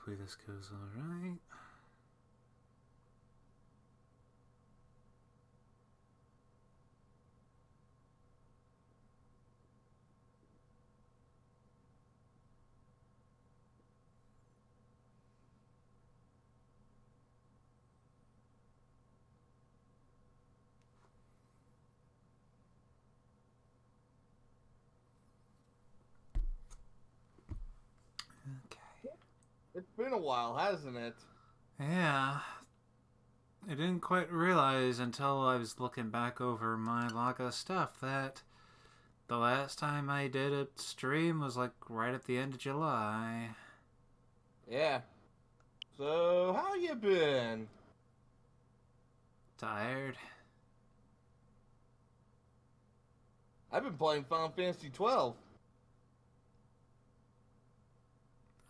Hopefully this goes alright. Okay. It's been a while, hasn't it? Yeah. I didn't quite realize until I was looking back over my log of stuff that the last time I did a stream was like right at the end of July. Yeah. So, how you been? Tired? I've been playing Final Fantasy 12.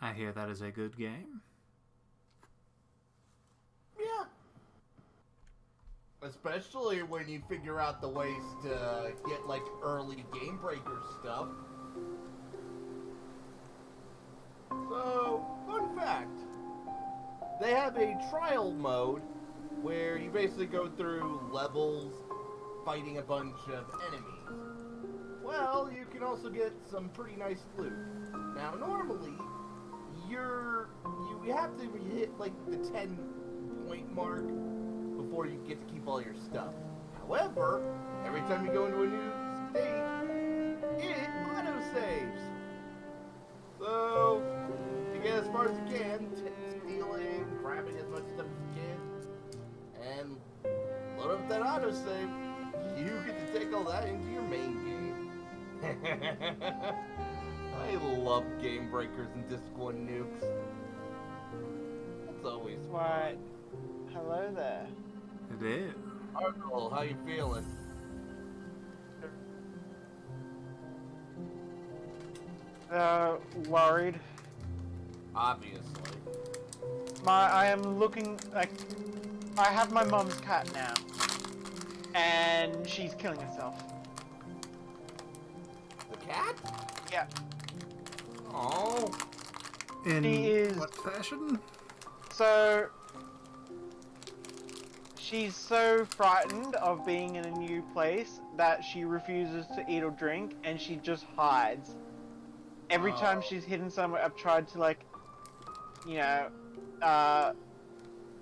I hear that is a good game. Yeah. Especially when you figure out the ways to get, like, early game breaker stuff. So, fun fact. They have a trial mode where you basically go through levels fighting a bunch of enemies. Well, you can also get some pretty nice loot. Now, normally, you have to hit like the 10-point mark before you get to keep all your stuff. However, every time you go into a new stage, it auto-saves. So, you get as far as you can, stealing, grabbing as much stuff as you can, and load up that autosave. You get to take all that into your main game. I love game breakers and Disc 1 nukes. That's always Why, hello there. It is. Arnold, how you feeling? Worried. Obviously. I am looking, like, I have my mom's cat now. And she's killing herself. The cat? Yeah. Oh. In She is- what fashion? So, she's so frightened of being in a new place that she refuses to eat or drink, and she just hides. Every time she's hidden somewhere, I've tried to, like, you know,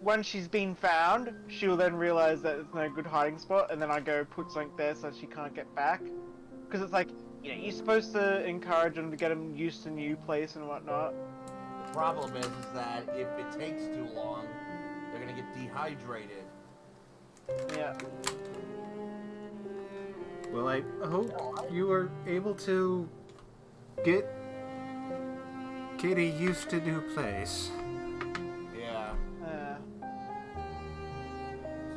when she's been found, she'll then realize that it's no good hiding spot, and then I go put something there so she can't get back. Because it's like, you know, you're supposed to encourage them to get them used to new place and whatnot. The problem is that if it takes too long, they're gonna get dehydrated. Yeah. Well, I hope you are able to get Kitty used to new place. Yeah. Uh,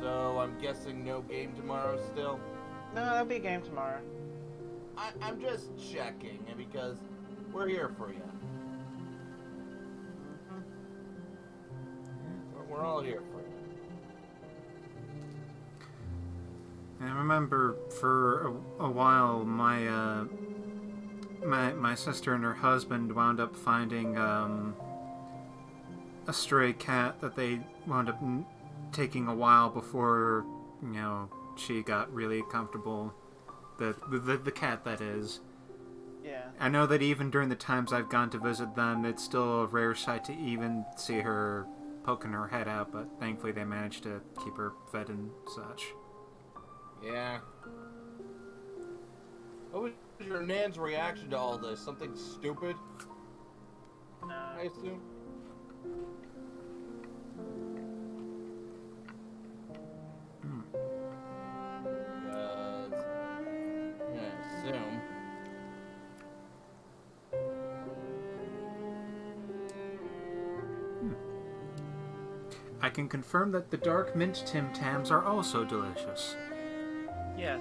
So I'm guessing no game tomorrow still? no, there'll be a game tomorrow. I'm just checking, because we're here for you. We're all here for you. I remember for a while my my sister and her husband wound up finding a stray cat that they wound up taking a while before, you know, she got really comfortable. The cat, that is. Yeah. I know that even during the times I've gone to visit them, it's still a rare sight to even see her poking her head out, but thankfully they managed to keep her fed and such. Yeah. What was your Nan's reaction to all this? Something stupid, I assume? I assume. I can confirm that the dark mint Tim Tams are also delicious. Yes.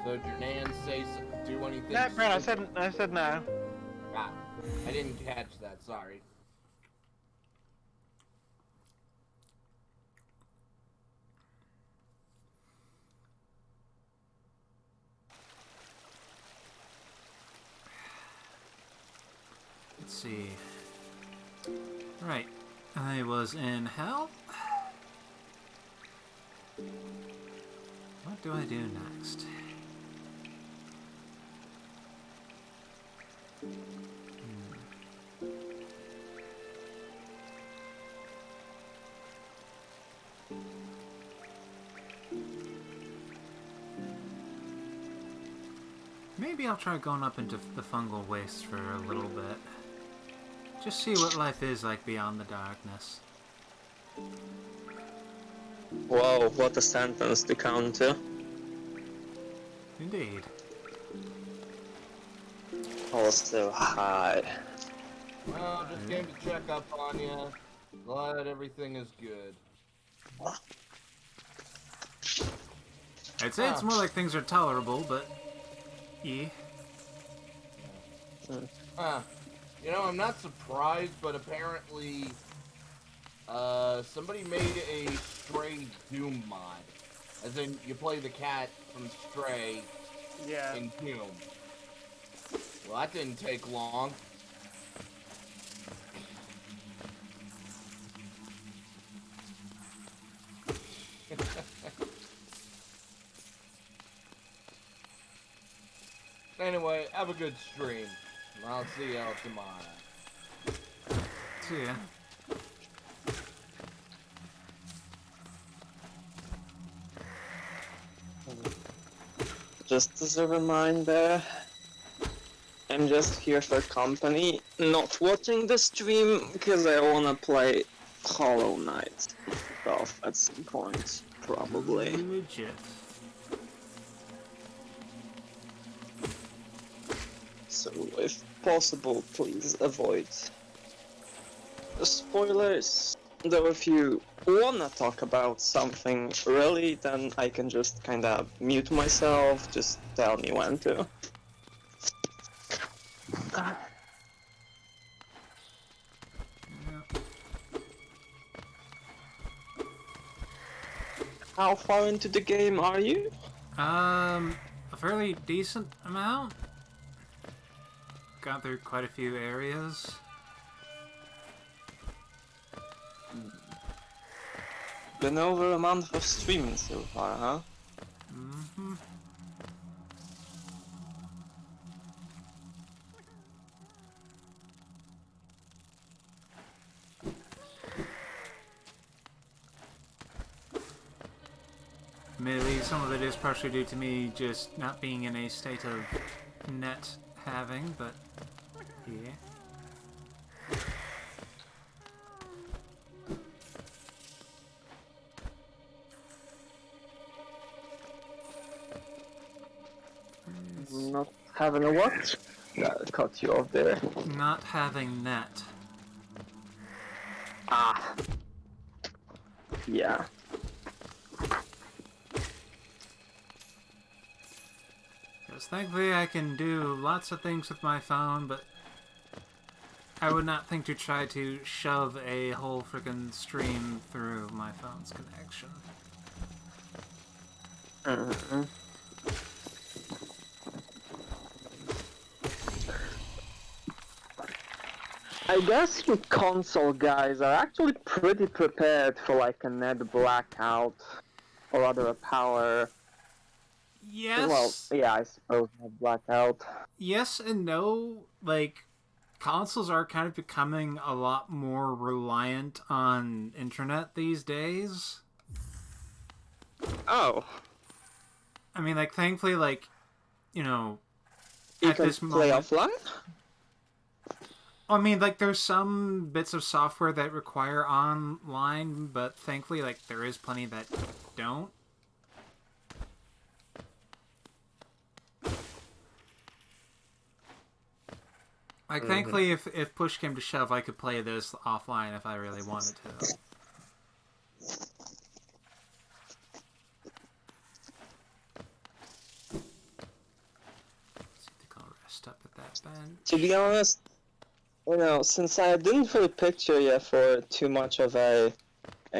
So did your Nan say do anything? No, Brad, stupid? I said no. Ah, I didn't catch that. Sorry. Let's see. Right. I was in hell. What do I do next? Maybe I'll try going up into the fungal wastes for a little bit. Just see what life is like beyond the darkness. Wow, what a sentence to count to. Indeed. Also high. Well, just came to check up on you. Glad everything is good. I'd say it's more like things are tolerable, but... yeah. Huh. You know, I'm not surprised, but apparently, somebody made a Stray Doom mod. As in, you play the cat from Stray Yeah. in Doom. Well, that didn't take long. Anyway, have a good stream. I'll see y'all tomorrow. See ya. Just as a reminder, I'm just here for company, not watching the stream because I wanna play Hollow Knight stuff at some point, probably. Legit. So if possible, please avoid the spoilers. Though if you wanna talk about something really, then I can just kinda mute myself, just tell me when to. How far into the game are you? A fairly decent amount. Got through quite a few areas. Been over a month of streaming so far, huh? Mm-hmm. Admittedly, some of it is partially due to me just not being in a state of net having, but yeah. Not having a what? Gotta cut you off there. Not having net. Ah. Yeah. Because thankfully I can do lots of things with my phone, but I would not think to try to shove a whole freaking stream through my phone's connection. Mm-hmm. I guess you console guys are actually pretty prepared for like a net blackout, or rather a power. Yes. Well, yeah, I suppose net blackout. Yes and no. Like, consoles are kind of becoming a lot more reliant on internet these days. Oh. I mean, like, thankfully, like, you know, You at can this play moment, offline? I mean, like, there's some bits of software that require online, but thankfully, like, there is plenty that don't. Like, thankfully, if push came to shove, I could play this offline if I really wanted to. Rest up at that bench. To be honest, you know, since I didn't really picture you for too much of a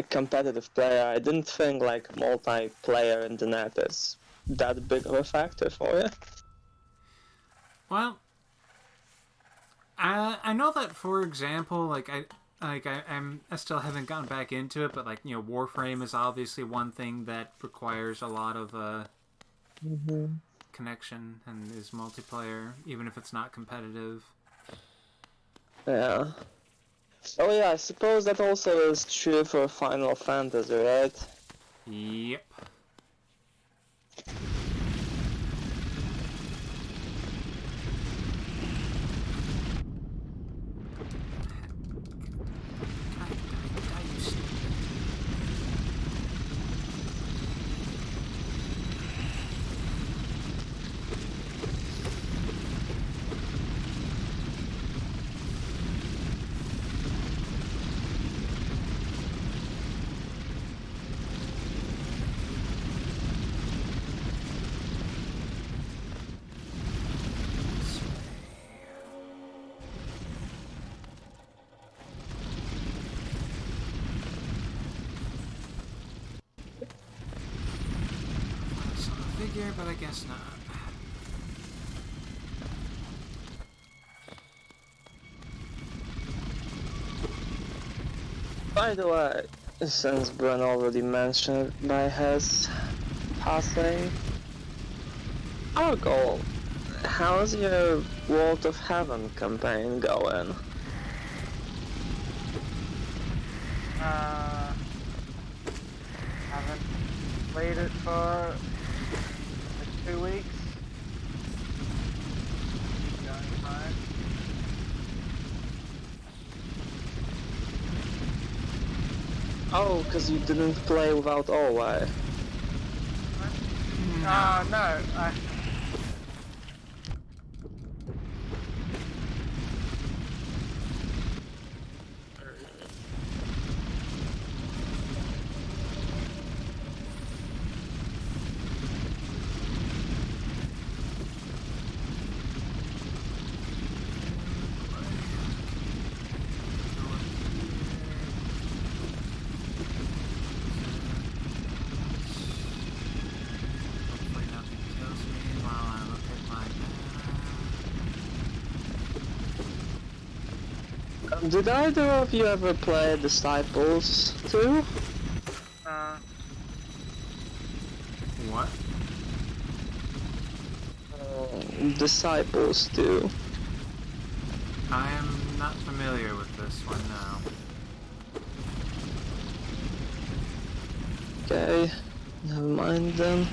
competitive player, I didn't think like multiplayer in the net is that big of a factor for you. Well, I know that, for example, I still haven't gotten back into it, but like, you know, Warframe is obviously one thing that requires a lot of connection and is multiplayer, even if it's not competitive. Yeah. Oh yeah, I suppose that also is true for Final Fantasy, right? Yep. Figure, but I guess not. By the way, since Bren already mentioned by his passing, our goal, how's your World of Heaven campaign going? Haven't played it for like 2 weeks. Going fine. Oh, cause you didn't play without Olway. No, Hopefully nothing kills me while I look at my map. Did either of you ever play Disciples 2? What? Disciples 2. I am not familiar with this one now. Okay, never mind then.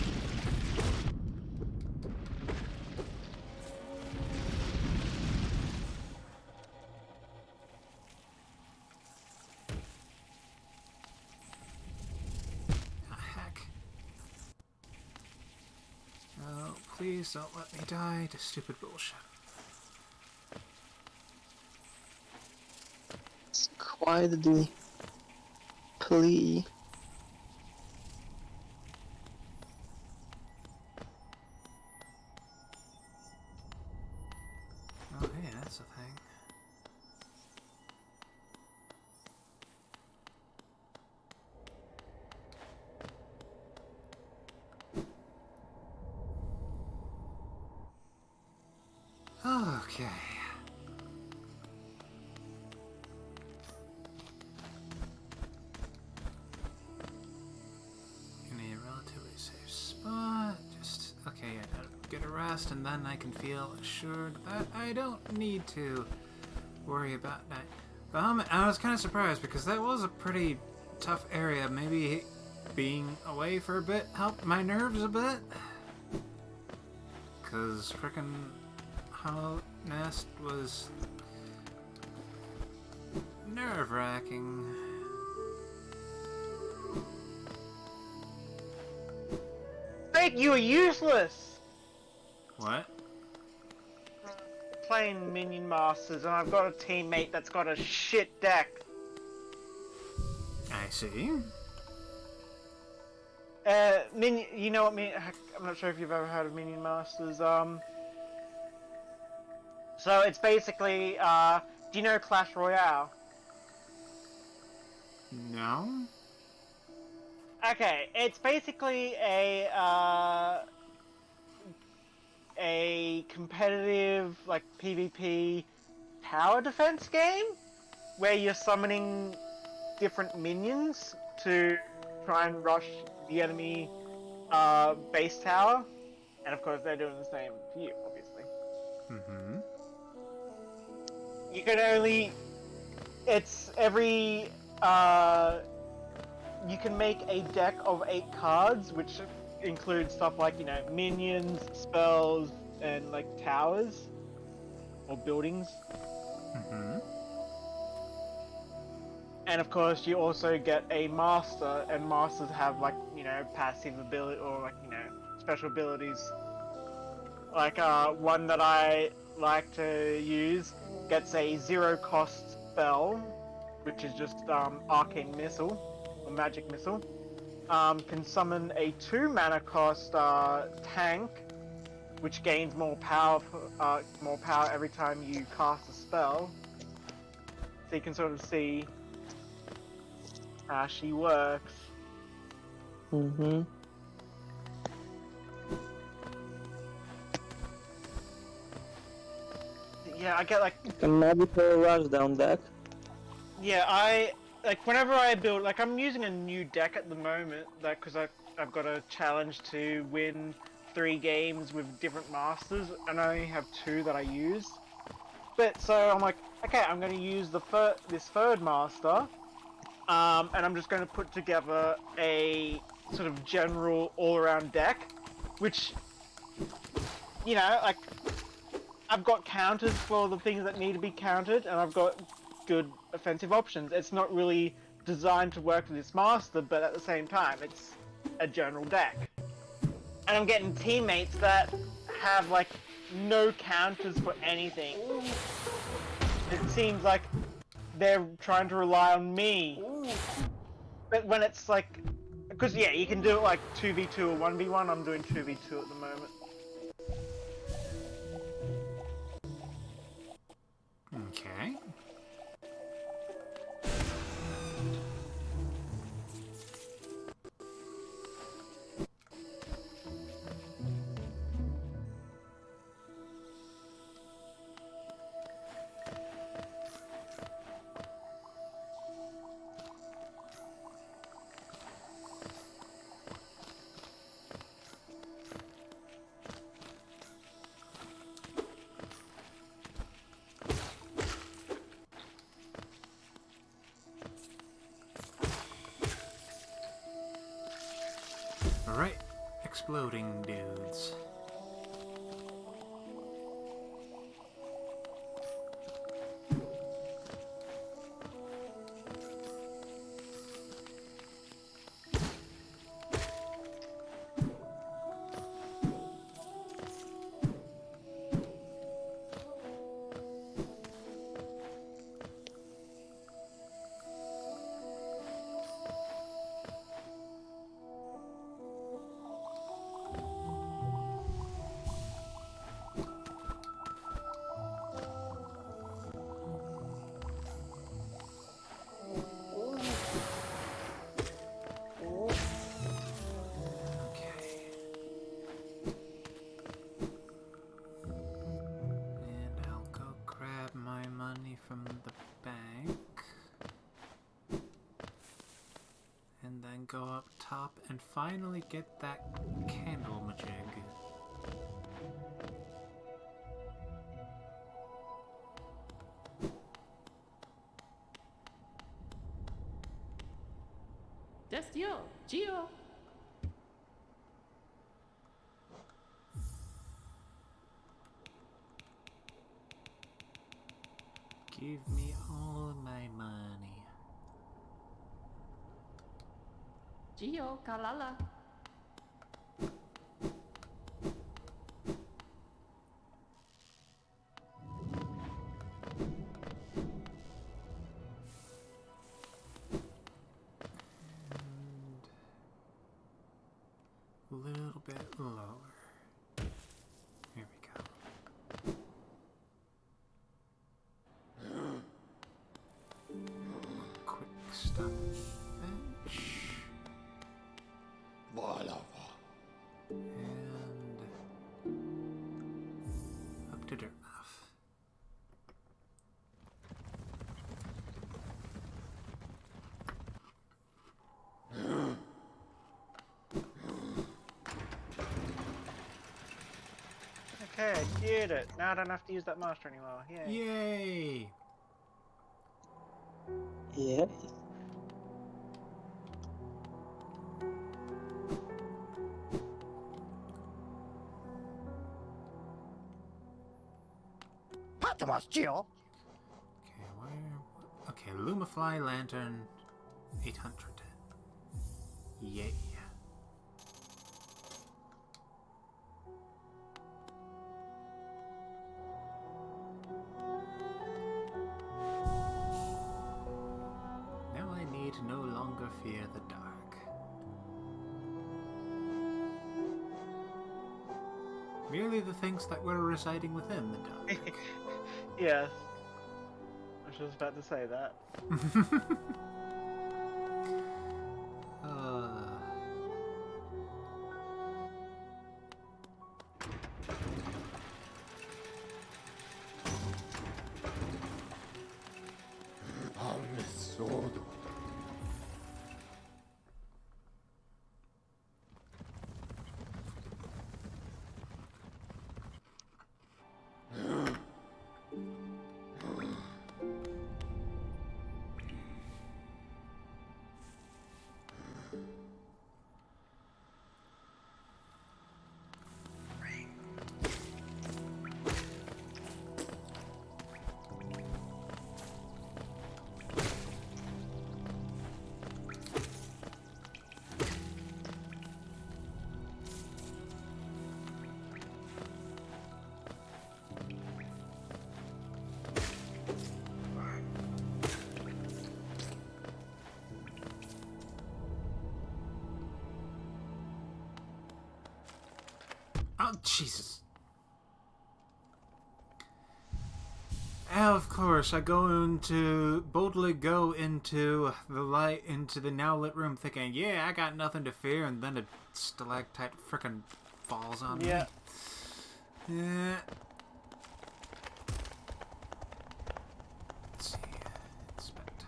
Ah, heck. Oh, please don't let me die to stupid bullshit. It's quite the plea. Oh, hey, that's a thing. Okay. In a relatively safe spot. Just, okay, I gotta get a rest, and then I can feel assured that I don't need to worry about that. But I was kind of surprised because that was a pretty tough area. Maybe being away for a bit helped my nerves a bit. Because frickin' Hollow Nest was nerve-wracking. Mate, you are useless! What? Playing Minion Masters, and I've got a teammate that's got a shit deck. I see. You know what I'm not sure if you've ever heard of Minion Masters. So it's basically, do you know Clash Royale? No? Okay, it's basically a competitive, like, PvP tower defense game where you're summoning different minions to try and rush the enemy base tower. And of course, they're doing the same for you, obviously. Mm-hmm. You can only... It's every... you can make a deck of 8 cards, which includes stuff like, you know, minions, spells, and like towers or buildings. Mm-hmm. And of course, you also get a master, and masters have like, you know, passive ability or like, you know, special abilities. Like one that I like to use gets a 0 cost spell, which is just arcane missile or magic missile. Can summon a 2 mana cost tank, which gains more power every time you cast a spell. So you can sort of see how she works. Mm-hmm. Yeah, I get like... A magical rush down deck. Yeah, I... Like, whenever I build... Like, I'm using a new deck at the moment, like, because I've got a challenge to win 3 games with different masters, and I only have 2 that I use. But, so I'm like, okay, I'm going to use this third master, and I'm just going to put together a sort of general all-around deck, which, you know, like, I've got counters for the things that need to be countered, and I've got good offensive options. It's not really designed to work with this master, but at the same time, it's a general deck. And I'm getting teammates that have, like, no counters for anything. It seems like they're trying to rely on me. But when it's like... Because, yeah, you can do it like 2v2 or 1v1. I'm doing 2v2 at the moment. Okay. Alright, exploding dudes. Okay. And I'll go grab my money from the bank. And then go up top and finally get that candle majig. Destio, Gio. Give me all my money. Gio, Kalala. A little bit lower. Here we go. Quick stop bench. And up to Dirtmouth. Okay, I did it. Now I don't have to use that master anymore. Yay. Yay! Yeah. Okay, where? Okay, Lumafly Lantern 800. Yay. Now I need to no longer fear the dark. Merely the things that were residing within the dark. Yes. I was just about to say that. uh, Oh, Jesus. Of course, I boldly go into the light, into the now lit room thinking, yeah, I got nothing to fear, and then a stalactite frickin' falls on me. Yeah. Yeah. Let's see. Inspect.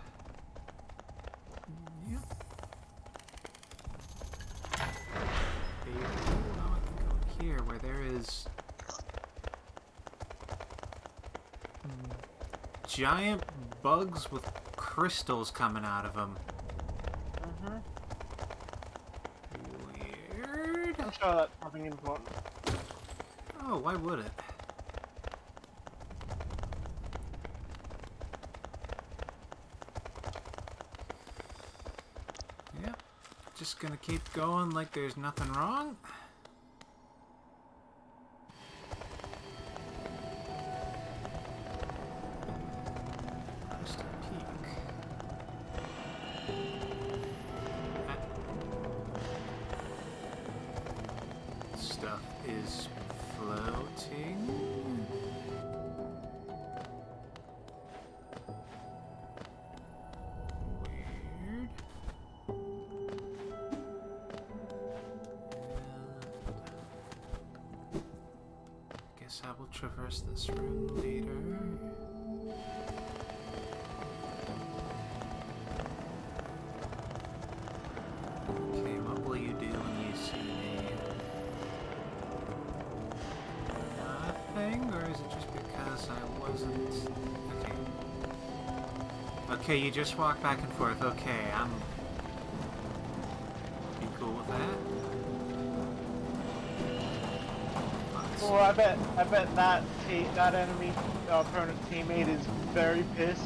Yep. Now I can go here where there is giant bugs with crystals coming out of them. Weird. I'm sure that's nothing important. Oh, why would it? Yep. Just gonna keep going like there's nothing wrong. Just a peek. That stuff is floating. Weird. Guess I will traverse this room later. Okay, what will you do when you see me? Nothing? Or is it just because I wasn't... Okay. Okay, you just walk back and forth. Okay, I'm... You cool with that? Oh, I bet that that enemy opponent teammate is very pissed.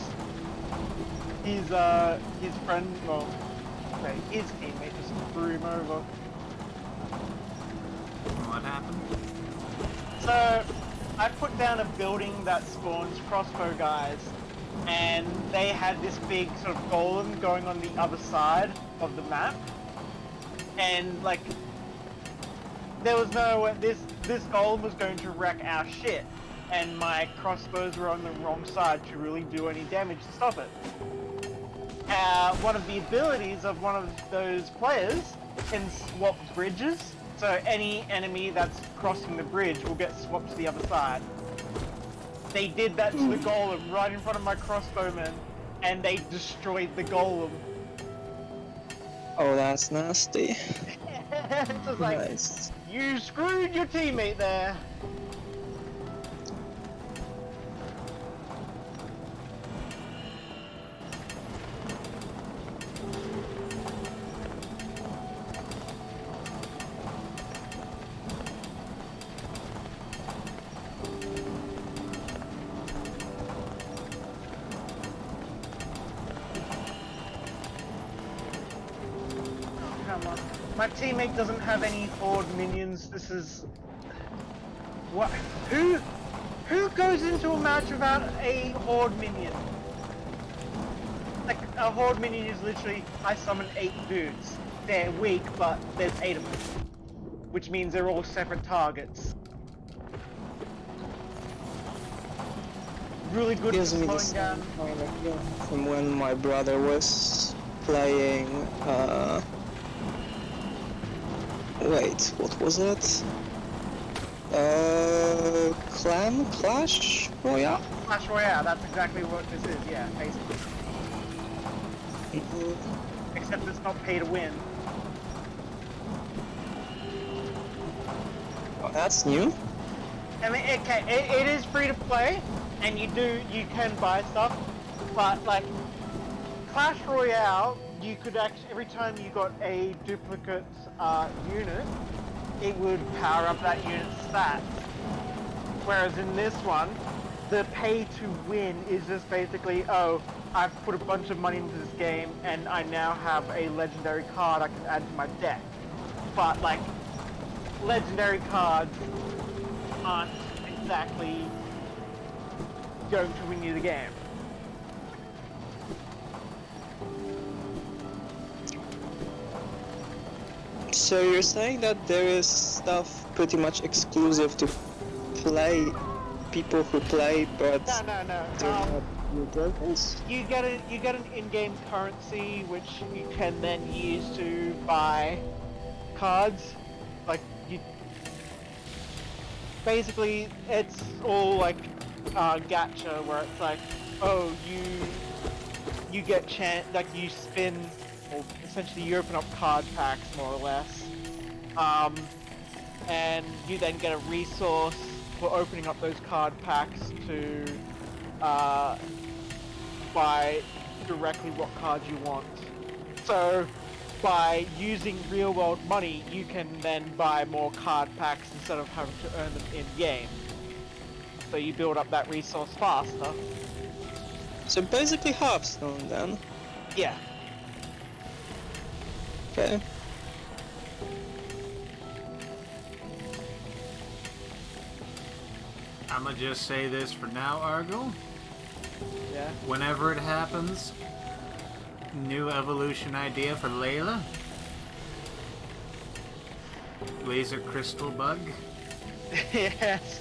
His friend, well, okay, his teammate just threw him over. What happened? So, I put down a building that spawns crossbow guys, and they had this big sort of golem going on the other side of the map, and like, there was no this golem was going to wreck our shit, and my crossbows were on the wrong side to really do any damage to stop it. One of the abilities of one of those players can swap bridges, so any enemy that's crossing the bridge will get swapped to the other side. They did that to the golem right in front of my crossbowmen, and they destroyed the golem. Oh, that's nasty. It's just like, Nice. you screwed your teammate there. My teammate doesn't have any horde minions. This is what? Who goes into a match without a horde minion? Like a horde minion is literally I summon 8 dudes. They're weak, but there's 8 of them, which means they're all separate targets. Really good for Gives me the slowing same down. kind of feeling from when my brother was playing. Wait, what was it? Clash Royale? Clash Royale, that's exactly what this is, yeah, basically. Except it's not pay to win. Oh, that's new. I mean, it is free to play, and you can buy stuff, but like, Clash Royale, you could actually, every time you got a duplicate unit, it would power up that unit's stats. Whereas in this one, the pay to win is just basically, oh, I've put a bunch of money into this game and I now have a legendary card I can add to my deck. But like, legendary cards aren't exactly going to win you the game. So you're saying that there is stuff pretty much exclusive to people who play, but No. they're not new players? You get an in-game currency which you can then use to buy cards. Like you, basically, it's all like gacha, where it's like, oh, you get like you spin, or essentially you open up card packs more or less, and you then get a resource for opening up those card packs to buy directly what cards you want. So by using real world money, you can then buy more card packs instead of having to earn them in game. So you build up that resource faster. So basically Hearthstone then. Yeah. Okay. I'ma just say this for now, Argo. Yeah. Whenever it happens, new evolution idea for Layla. Laser crystal bug. Yes.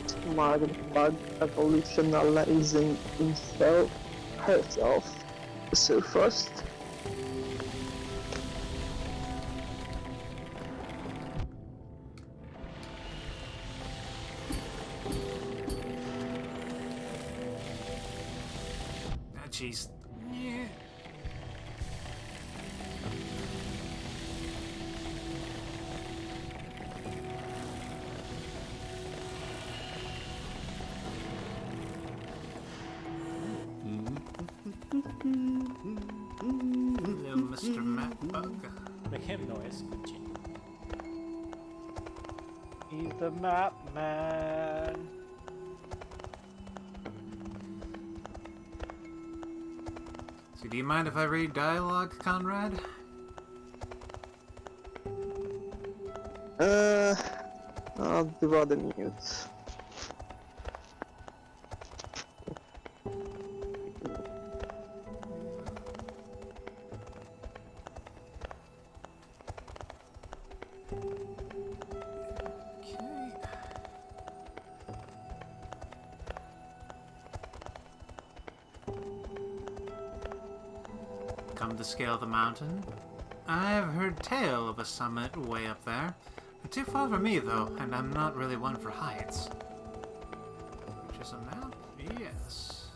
Smart bug evolutionalizing herself so fast. Ah, jeez. Yeah. Hello, Mr. Map Bug. Make him noise. Continue. He's the map man. So, do you mind if I read dialogue, Conrad? I'll rather mute. Okay. Come to scale the mountain? I've heard tale of a summit way up there. Too far for me, though, and I'm not really one for heights. Which is a map? Yes.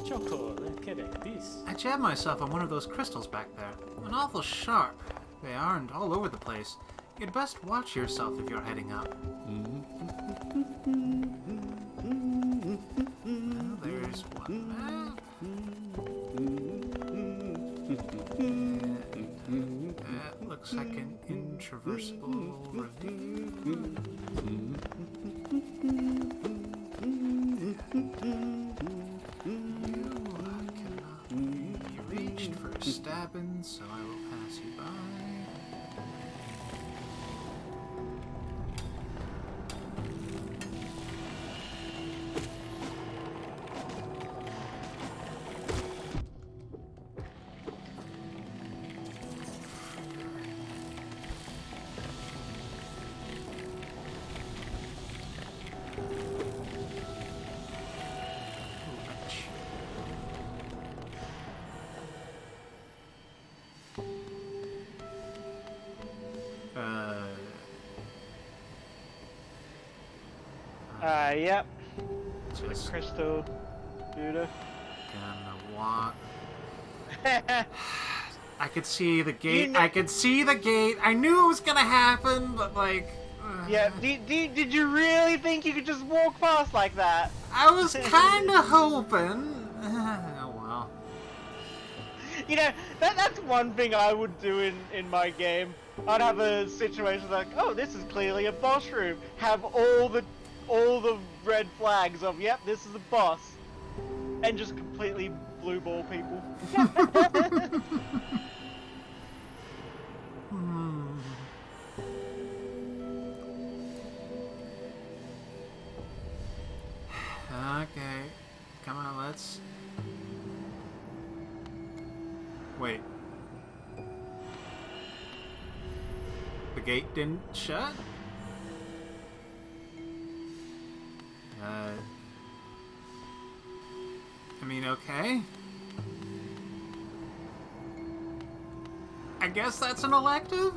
Choco, look at it. This. I jabbed myself on one of those crystals back there. An awful sharp. They aren't all over the place. You'd best watch yourself if you're heading up. Well, there's one map. And that looks like an Traversable ravine. You cannot be reached for stabbing, so I will pass you by. Yep. Just Crystal Buddha. gonna walk. I could see the gate. You kn- I could see the gate. I knew it was gonna happen, but like. Yeah, did you really think you could just walk past like that? I was kind of hoping. Oh well. You know, that's one thing I would do in my game. I'd have a situation like, oh, this is clearly a boss room. Have all the red flags of, yep, this is a boss. And just completely blue ball people. Okay. Come on, let's... Wait. The gate didn't shut? I mean, okay. I guess that's an elective?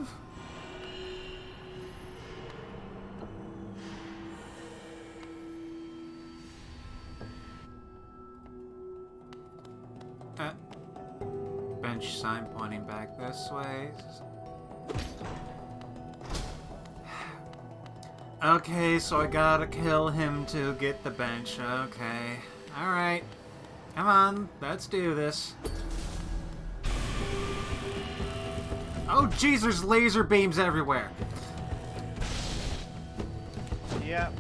Bench sign pointing back this way. Okay, so I gotta kill him to get the bench. Okay. Alright. Come on, let's do this. Oh jeez, there's laser beams everywhere. Yep.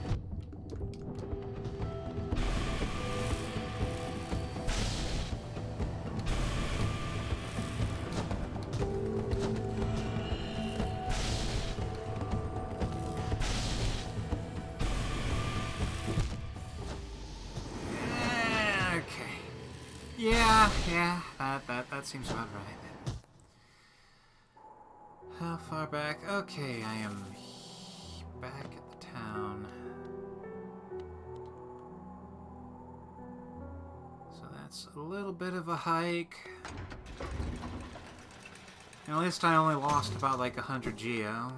Yeah, that seems about right. How far back? Okay, I am back at the town. So that's a little bit of a hike. And at least I only lost about like 100 geo.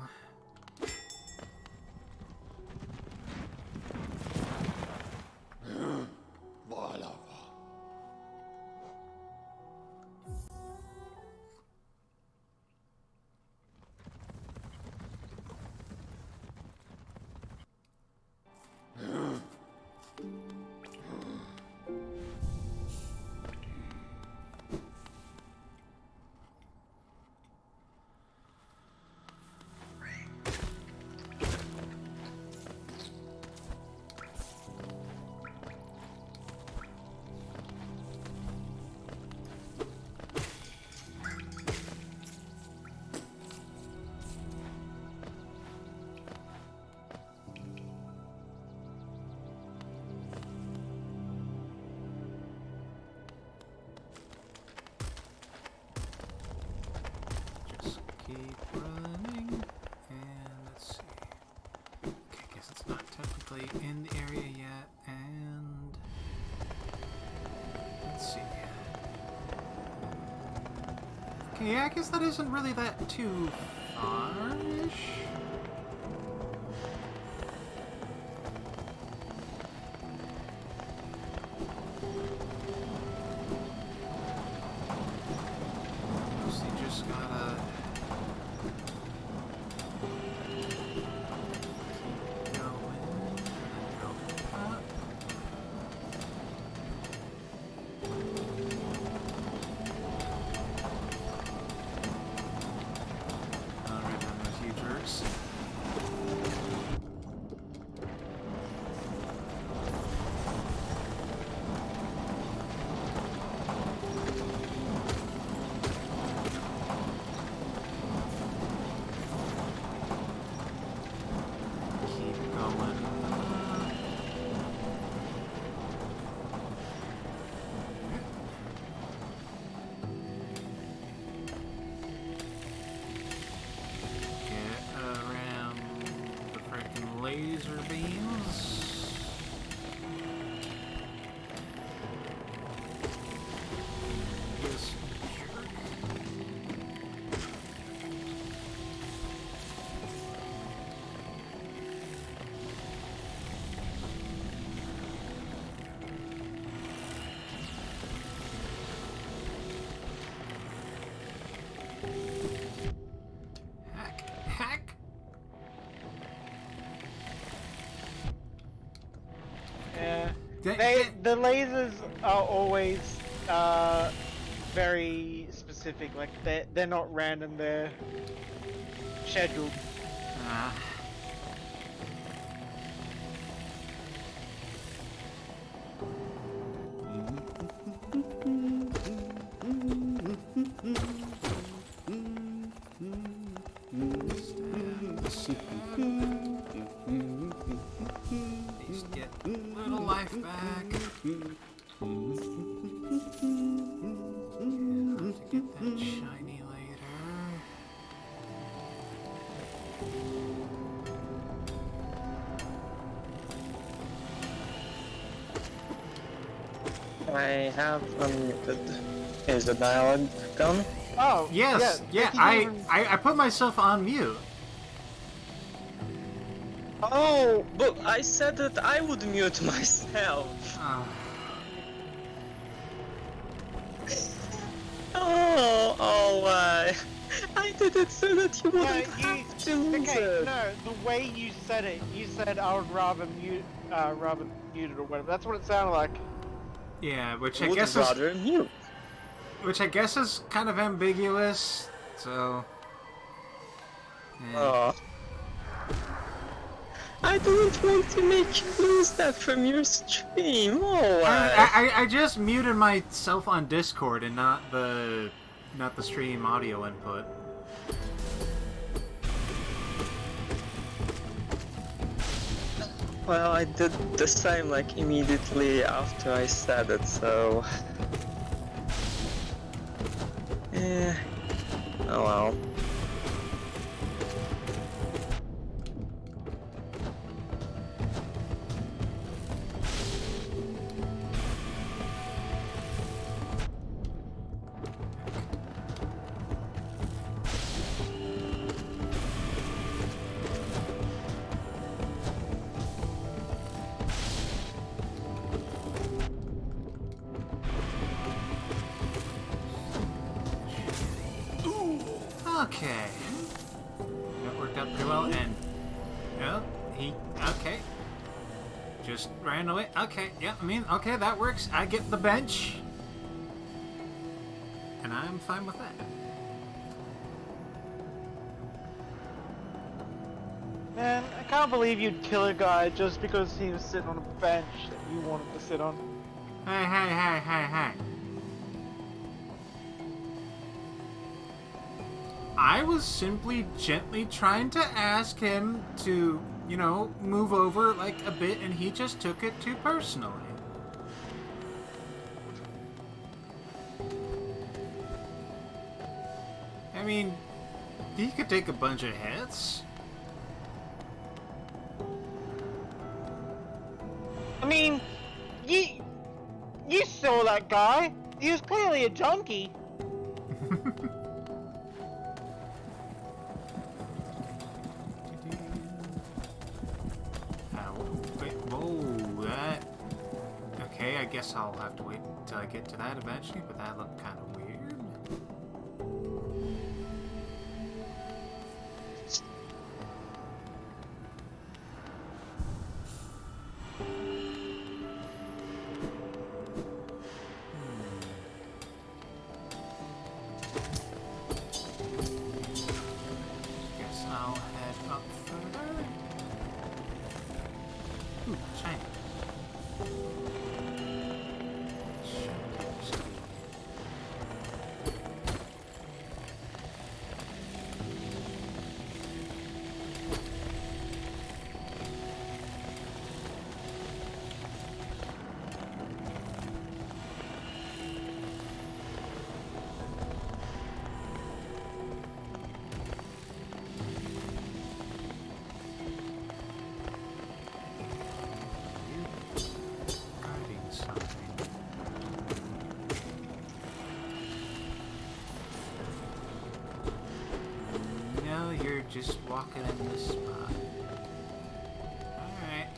Keep running, and let's see. Okay, guess it's not technically in the area yet, and let's see. Okay, yeah, I guess that isn't really that too far-ish. Mostly just gotta... laser beams. This jerk. Hack. Yeah. They- The lasers are always very specific. Like they're not random. They're scheduled. Ah. At least get a little life back. I'll have to get that shiny later. I have unmuted. Is the dialogue gone? Oh. Yes, Yeah. I put myself on mute. Oh, but I said that I would mute myself. Oh, I did it so that you No, wouldn't have to lose okay, it. no, the way you said it, you said I would rather mute it or whatever. That's what it sounded like. yeah, which I Would guess is rather mute. kind of ambiguous. So, yeah. Oh. I didn't want to make you lose that from your stream. Oh, I just muted myself on Discord and not the stream audio input. well, I did the same like immediately after I said it, so. Yeah. Oh well. Okay. That worked out pretty well, and okay. Just ran away. Okay, yeah, I mean, okay, that works. I get the bench. And I'm fine with that. Man, I can't believe you'd kill a guy just because he was sitting on a bench that you wanted to sit on. Hey. I was simply gently trying to ask him to, move over like a bit, and he just took it too personally. I mean, he could take a bunch of hits. I mean, you saw that guy. He was clearly a junkie. Wait, whoa, that... Okay, I guess I'll have to wait until I get to that eventually, but that looked kind of weird. Guess I'll head up further. Ooh, shiny. this spot. Alright.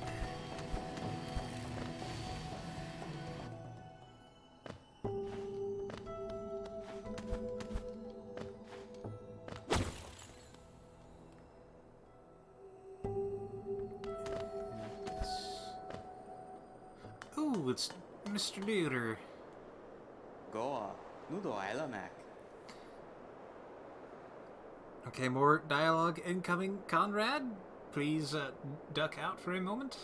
Ooh, it's Mr. Deuter. Goa, Nudo Isla Mac. Okay, more dialogue incoming, Conrad. Please duck out for a moment.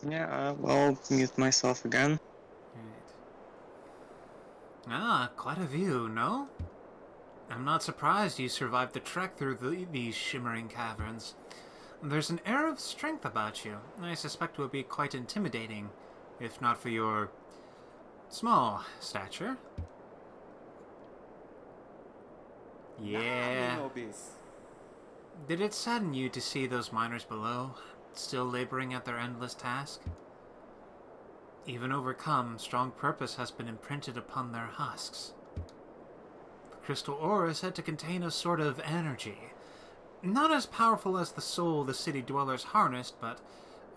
Yeah, I'll mute myself again. Right. Ah, quite a view, no? I'm not surprised you survived the trek through these shimmering caverns. There's an air of strength about you. I suspect it would be quite intimidating, if not for your small stature. Yeah. Nobis. Did it sadden you to see those miners below, still laboring at their endless task? Even overcome, strong purpose has been imprinted upon their husks. The crystal ore is said to contain a sort of energy. Not as powerful as the soul the city dwellers harnessed, but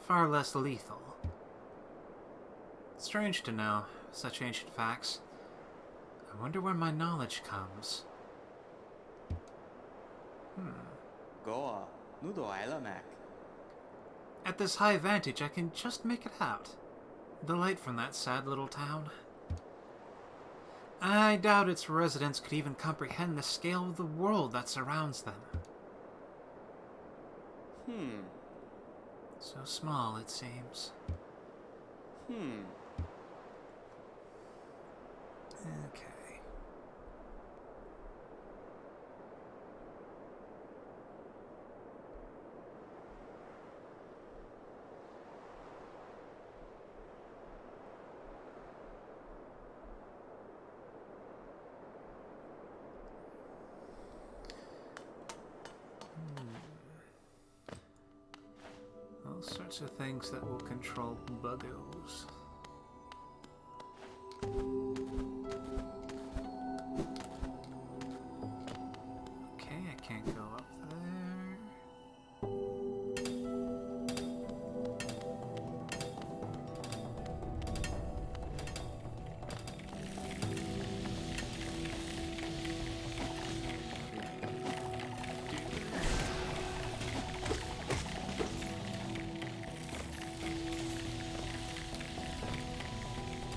far less lethal. Strange to know such ancient facts. I wonder where my knowledge comes. Goa, Nudo Isla Mac. At this high vantage, I can just make it out. The light from that sad little town. I doubt its residents could even comprehend the scale of the world that surrounds them. So small, it seems. Okay. All sorts of things that will control buggos. Okay, I can't go up there.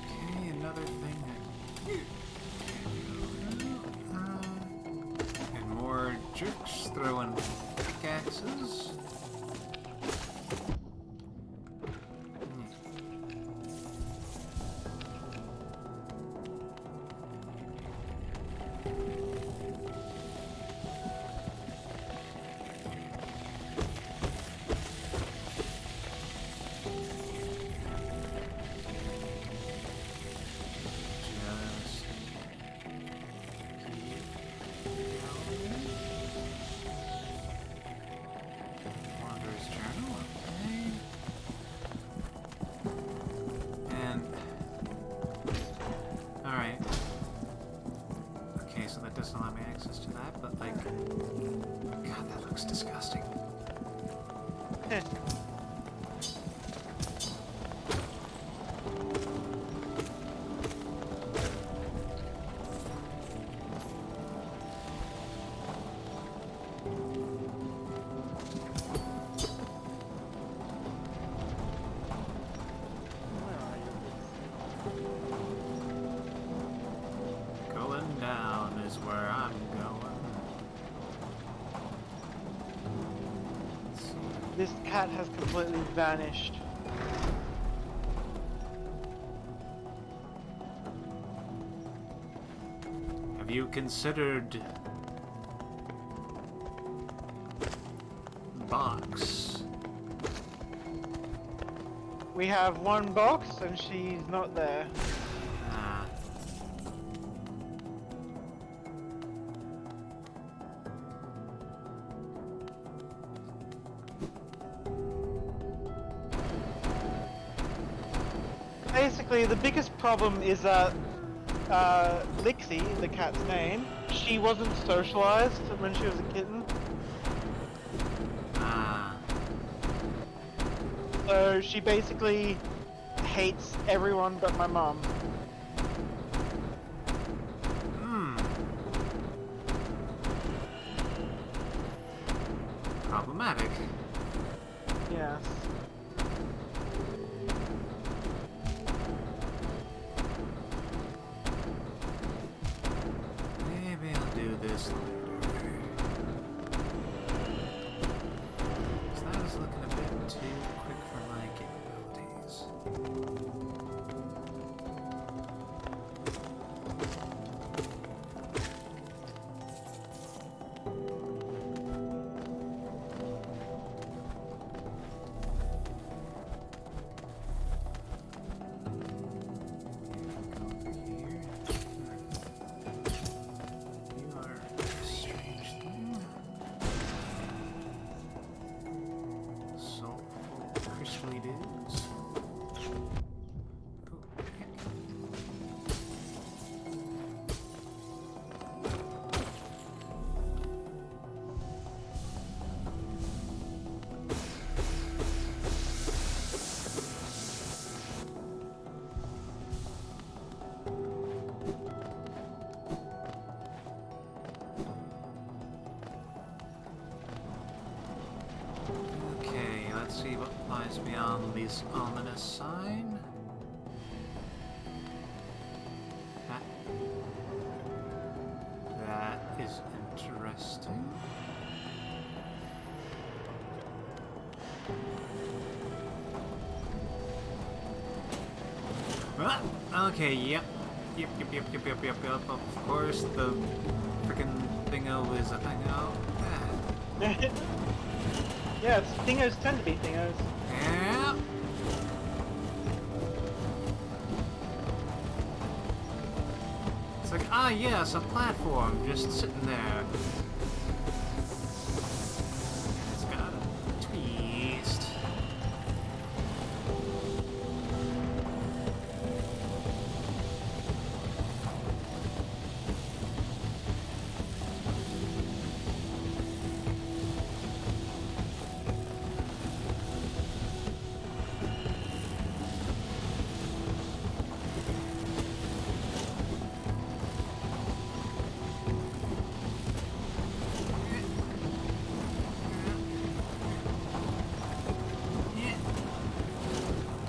Okay, another thing that... and more jerks throwing pickaxes. Just keep going. Wanderer's Journal, okay. And... alright. Okay, so that doesn't allow me access to that, but like... God, that looks disgusting. Going down is where I'm going. Let's see. This cat has completely vanished. Have you considered box? We have one box and she's not there. Ah. Basically, the biggest problem is that Lixie, the cat's name, she wasn't socialized when she was a kitten, So she basically hates everyone but my mom. Hmm. Problematic. Yes. Maybe I'll do this later. 'Cause that is looking a bit too quick for my capabilities. You are a strange thing. Soulful, crisply dudes. Okay. Okay, let's see what lies beyond this ominous sign. That, that is interesting. Ah, okay, yep. Yep. Of course, the freaking thingo is a thingo. Ah. Yeah, thingos tend to be thingos. Yeah. It's like, ah, yes, a platform just sitting there. It's got a twist.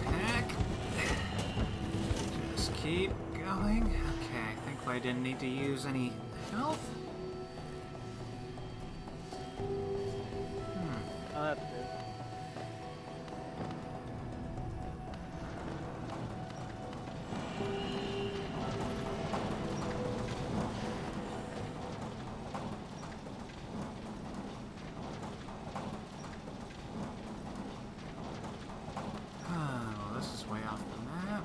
Heck. Just keep going. Okay, I think I didn't need to use any health. Oh, that's good. Oh, this is way off the map.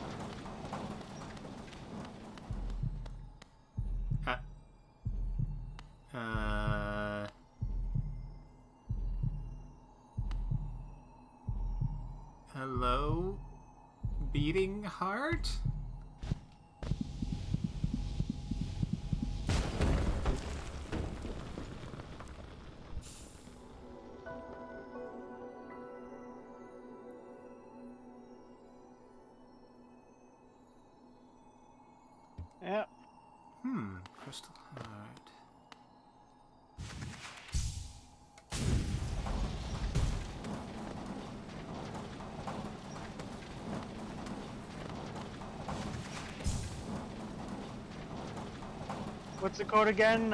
Hello? Beating heart? Yeah. Crystal heart. What's it called again?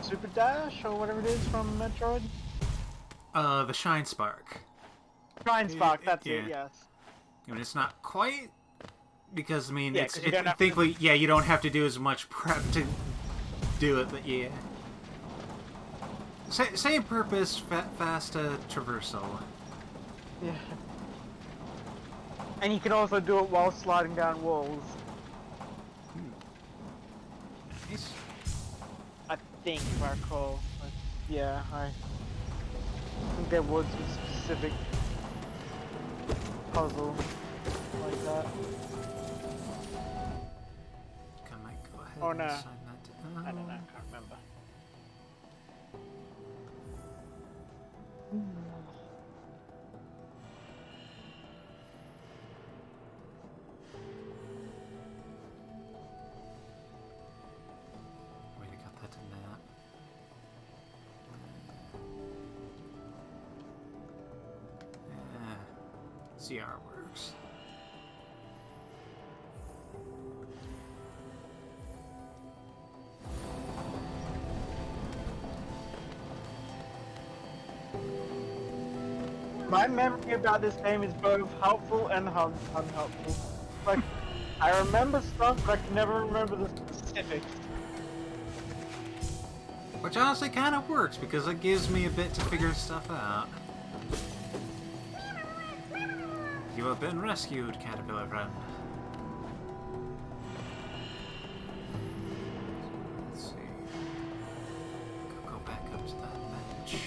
Super Dash or whatever it is from Metroid? The Shine Spark. Shrine Spark, that's Yeah. it, yes. I mean, it's not quite, because, I mean, Yeah, it's 'cause you don't have to- thankfully, yeah, you don't have to do as much prep to do it, but yeah. Same purpose, fast traversal. Yeah. And you can also do it while sliding down walls. Nice. I think, if I recall. Like, yeah, I think there was a specific puzzle like that. I might go ahead Oh, and no. assign that to... I don't know, I can't remember. ZR works. My memory about this game is both helpful and unhelpful. Like, I remember stuff, but I can never remember the specifics. Which honestly kind of works, because it gives me a bit to figure stuff out. You have been rescued, caterpillar friend. Let's see. Go back up to that bench.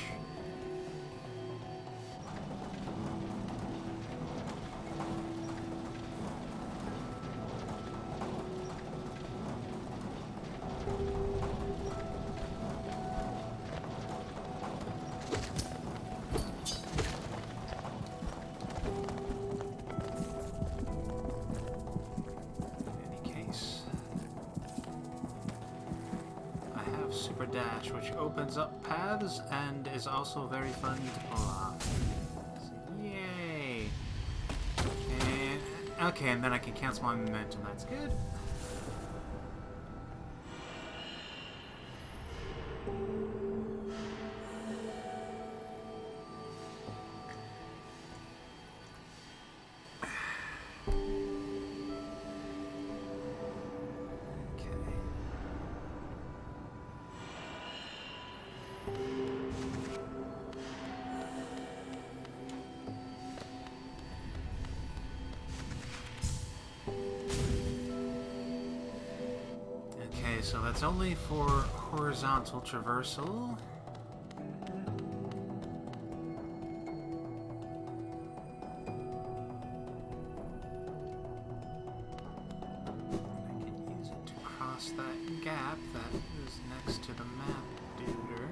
Super Dash, which opens up paths and is also very fun to pull off. So, yay! And, okay, and then I can cancel my momentum. That's good. Okay, so that's only for horizontal traversal. I can use it to cross that gap that is next to the map duder.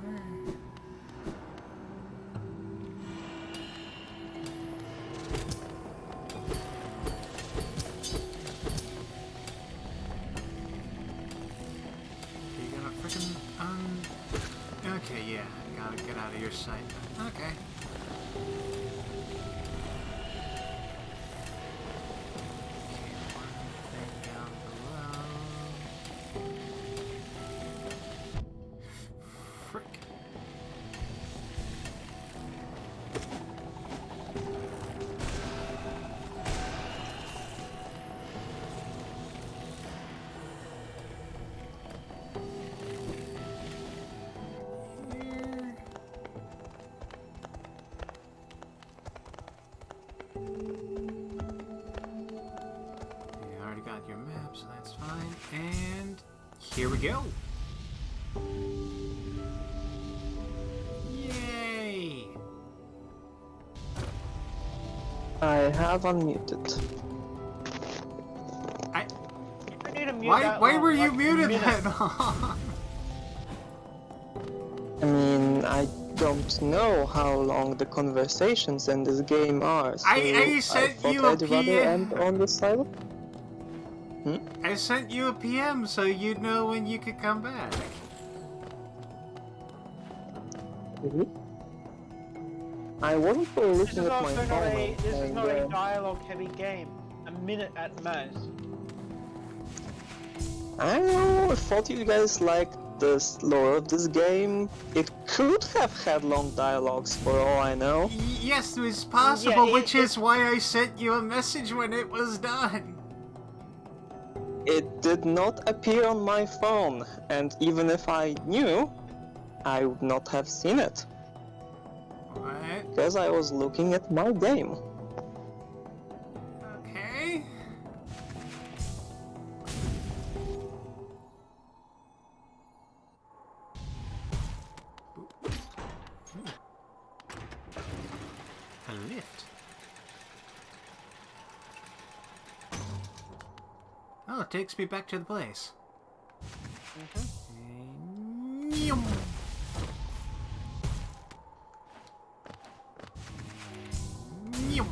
Okay, yeah, gotta get out of your sight. Okay. One thing down below. Frick. Your map, so that's fine. And here we go. Yay! I have unmuted. You need to mute Why that were long, you like, muted minute. that long? I mean, I don't know how long the conversations in this game are, so I sent thought you a I'd rather end PM. on this side. I sent you a PM so you'd know when you could come back. I wasn't This looking is at my also phone. not a this is and, not a dialogue-heavy game. A minute at most. I don't know, I thought you guys liked the lore of this game. It could have had long dialogues for all I know. Yes, it was possible, Yeah, which is why I sent you a message when it was done. It did not appear on my phone, and even if I knew, I would not have seen it. What? Because I was looking at my game. Okay. A lift. Oh, it takes me back to the place. Nyum. Nyum.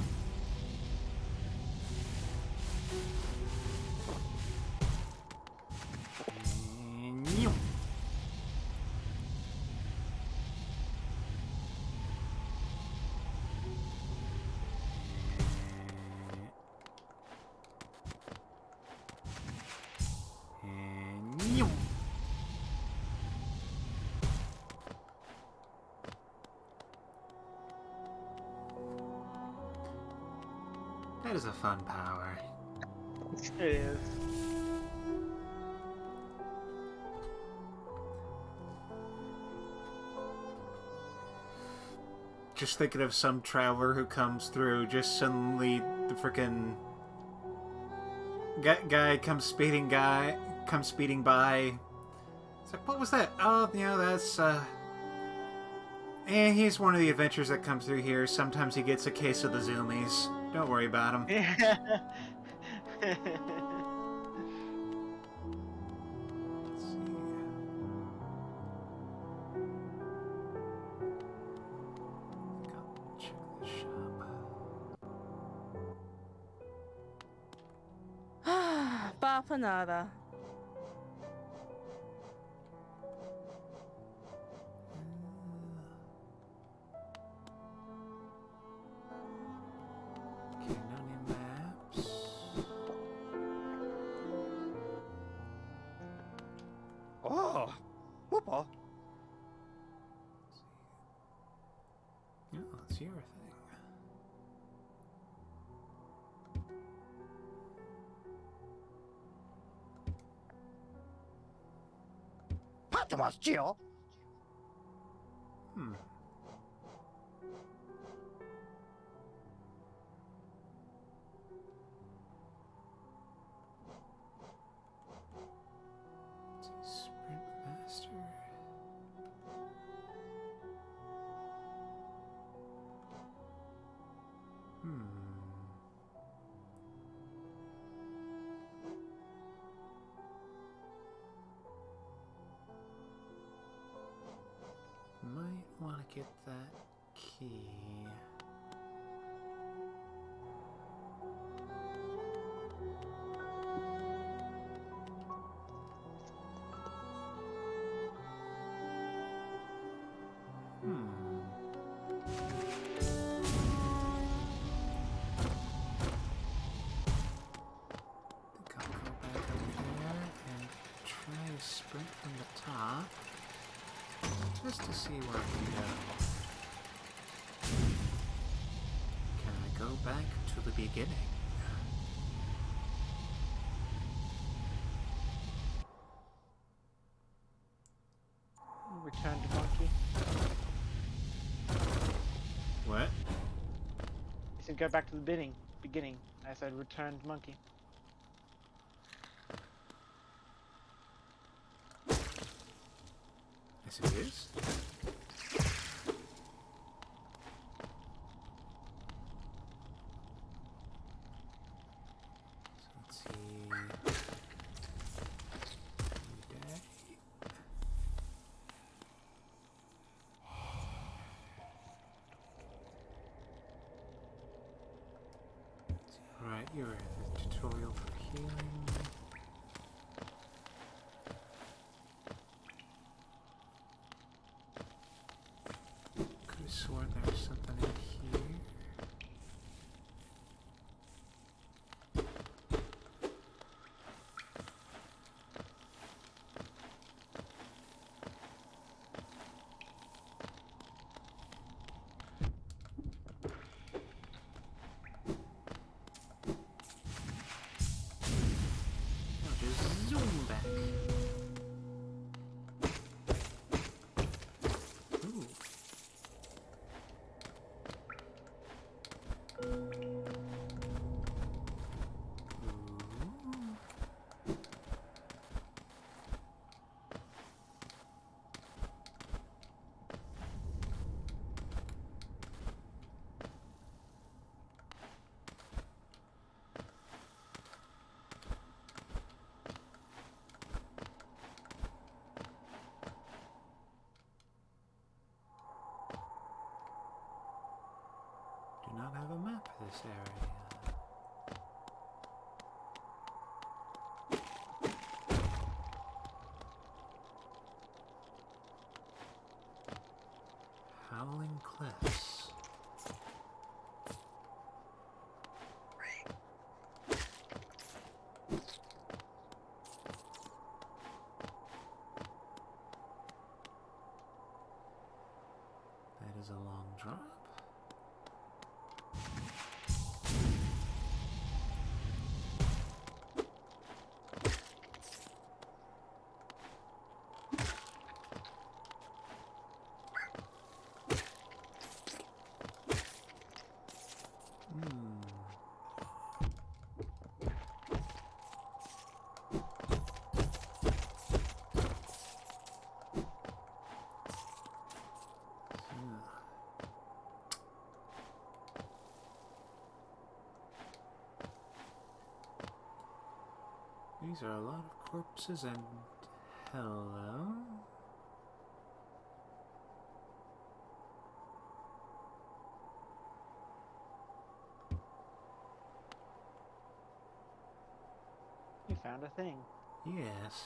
Nyum. That is a fun power. It is. Just thinking of some traveler who comes through, just suddenly the frickin' guy comes speeding by. It's like, what was that? Oh, you know, that's, he's one of the adventurers that comes through here. Sometimes he gets a case of the zoomies. Don't worry about him. Yeah. Let's see. I'll check the shop. Bapanada. Okay, no new maps. Oh, whoopa. No, it's your thing. Hmm. Let's see, Sprint Master. Hmm. Might want to get that key. Think I'll go back up there and try to sprint from the top, just to see where I can go. Can I go back to the beginning? Return to monkey. What? He said go back to the beginning. I said return to monkey. Yes, it is. So let's see. Day. Right, you're the tutorial for healing. Could have sworn there was something in here. I'll just zoom back. Ooh. Do not have a map for this area. Howling Cliffs. That is a long drop. These are a lot of corpses and... Hello? You found a thing. Yes.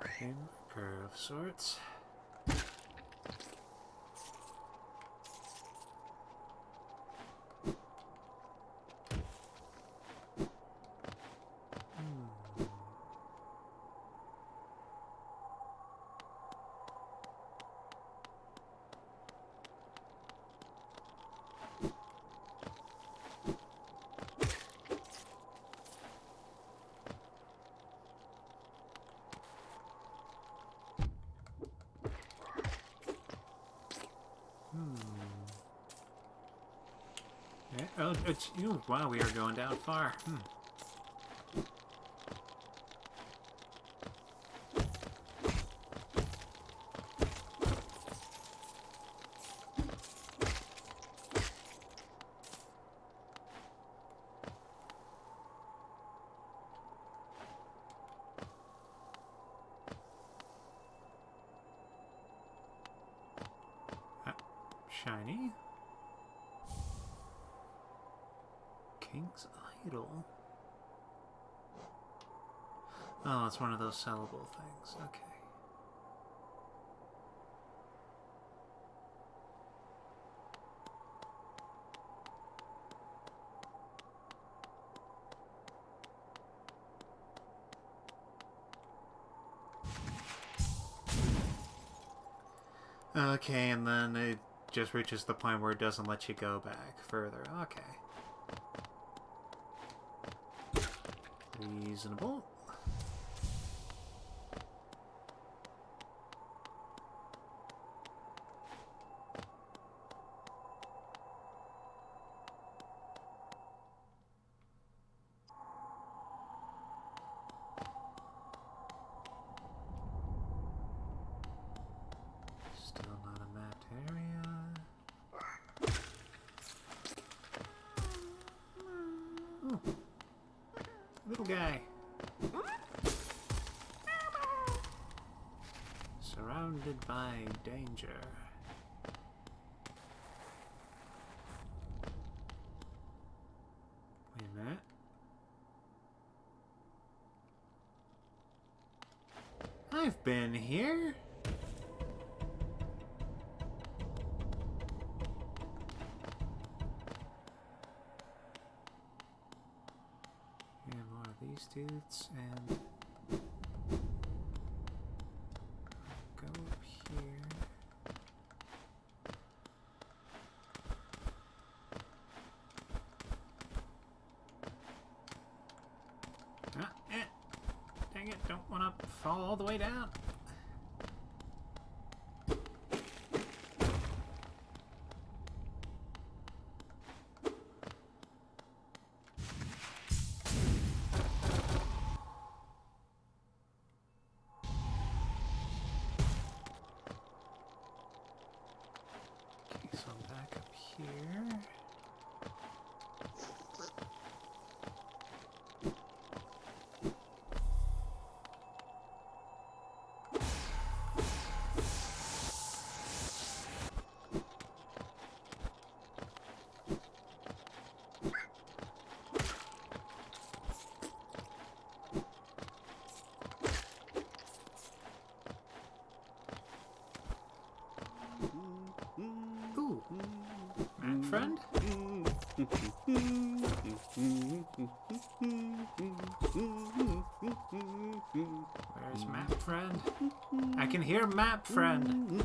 A marker of sorts. Oh, wow, we are going down far. Shiny. King's Idol. Oh, it's one of those sellable things. Okay. Okay, and then it just reaches the point where it doesn't let you go back further. Okay. Reasonable. Still not a mapped area. Ooh. Little guy. Surrounded by danger. Wait a minute. I've been here. And more of these dudes, and go up here. Dang it, don't want to fall all the way down. Okay, so I'm back up here. Ooh, map friend? Where's map friend? I can hear map friend.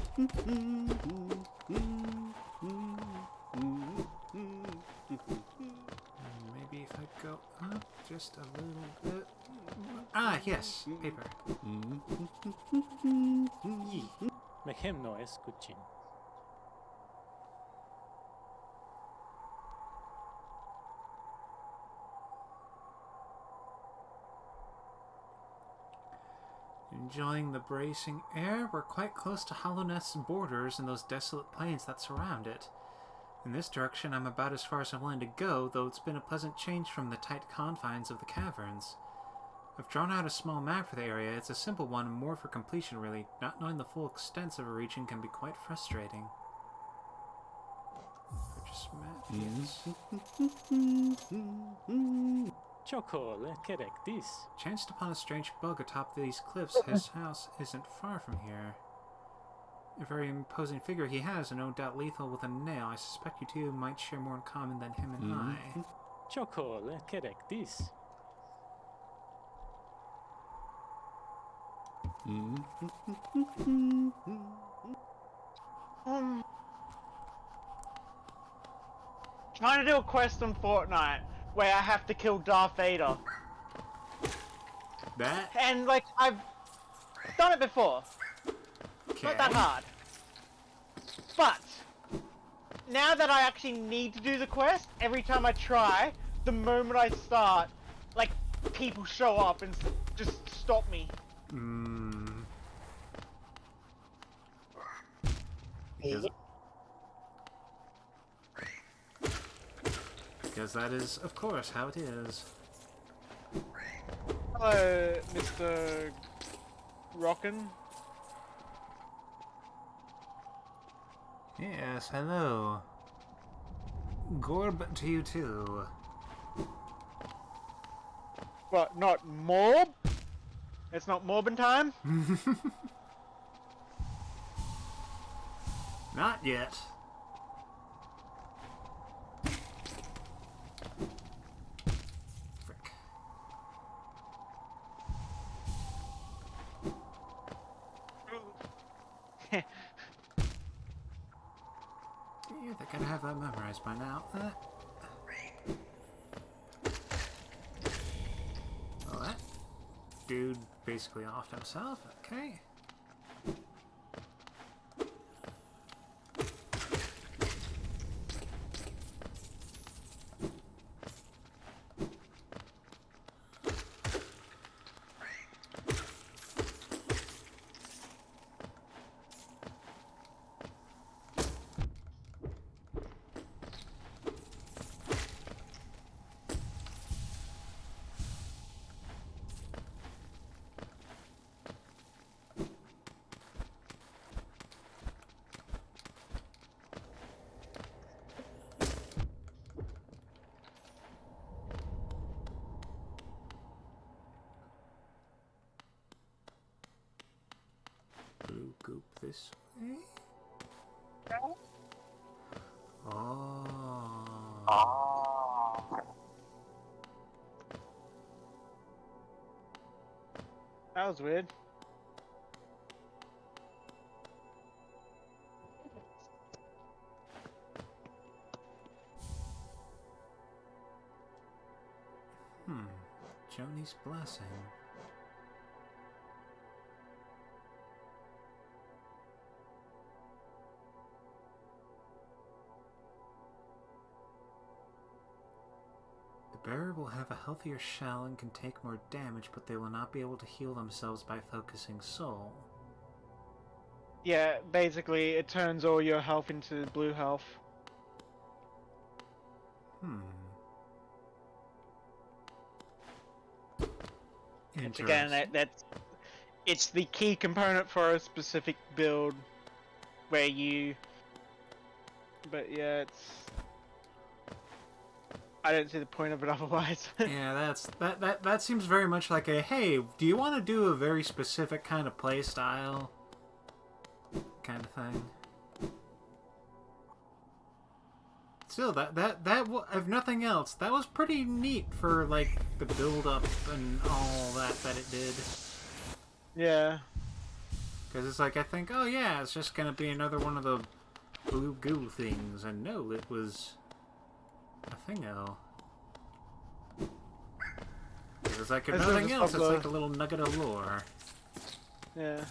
Maybe if I go up just a little bit. Ah, yes, paper. Yee. Make him no escuchin. Enjoying the bracing air, we're quite close to Hollow Nest's borders and those desolate plains that surround it. In this direction, I'm about as far as I'm willing to go, though it's been a pleasant change from the tight confines of the caverns. I've drawn out a small map for the area. It's a simple one, more for completion, really. Not knowing the full extent of a region can be quite frustrating. Purchase map, yes. Choco, correct this. Chanced upon a strange bug atop these cliffs. His house isn't far from here. A very imposing figure he has, and no doubt lethal with a nail. I suspect you two might share more in common than him and I. Choco, correct this. Trying to do a quest on Fortnite where I have to kill Darth Vader. That? And, like, I've done it before. It's not that Okay. hard. But, now that I actually need to do the quest, every time I try, the moment I start, like, people show up and just stop me. Because that is, of course, how it is. Hello, Mr. Rockin'. Yes, hello. Gorb to you too. What, not Morb? It's not Morbin time? Not yet. Frick. You think I'd have that memorized by now. Well, that dude basically offed himself. Okay. Blue goop this way. Oh. That was weird. Joni's blessing. The bearer will have a healthier shell and can take more damage, but they will not be able to heal themselves by focusing soul. Yeah, basically it turns all your health into blue health. It's again, it's the key component for a specific build where you... But yeah, I don't see the point of it otherwise. Yeah, that seems very much like a, hey, do you want to do a very specific kind of play style kind of thing? Still, if nothing else, that was pretty neat for, like, the build-up and all that it did. Yeah. Because it's like, I think, oh yeah, it's just gonna be another one of the blue goo things, and no, it was a thingo. It's like, if nothing else, it's like a little nugget of lore. Yeah.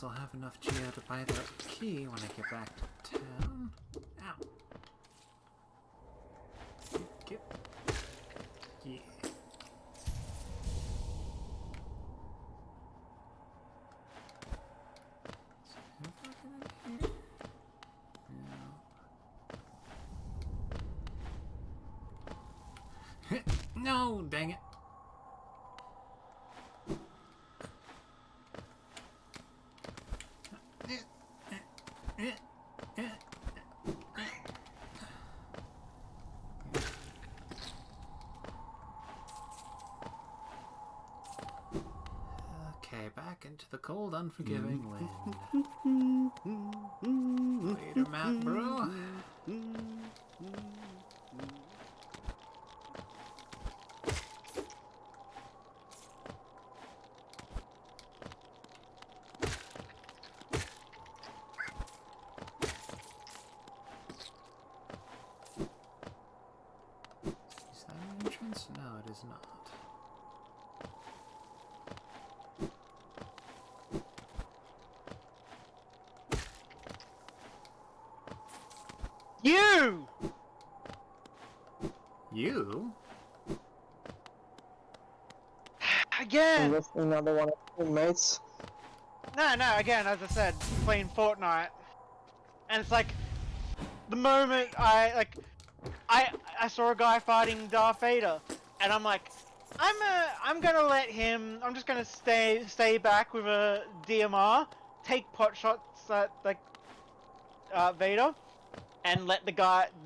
I'll have enough geo to buy that key when I get back to town. Ow. Get... Yeah. No, dang it. Okay, back into the cold, unforgiving wind. Later, Matt, bro. Is that an entrance? No, it is not. You! You? Again! Unless another one of your mates. No, again, as I said, playing Fortnite. And it's like, the moment I saw a guy fighting Darth Vader, and I'm like, I'm gonna let him, I'm just gonna stay back with a DMR, take pot shots at, like, Vader, and let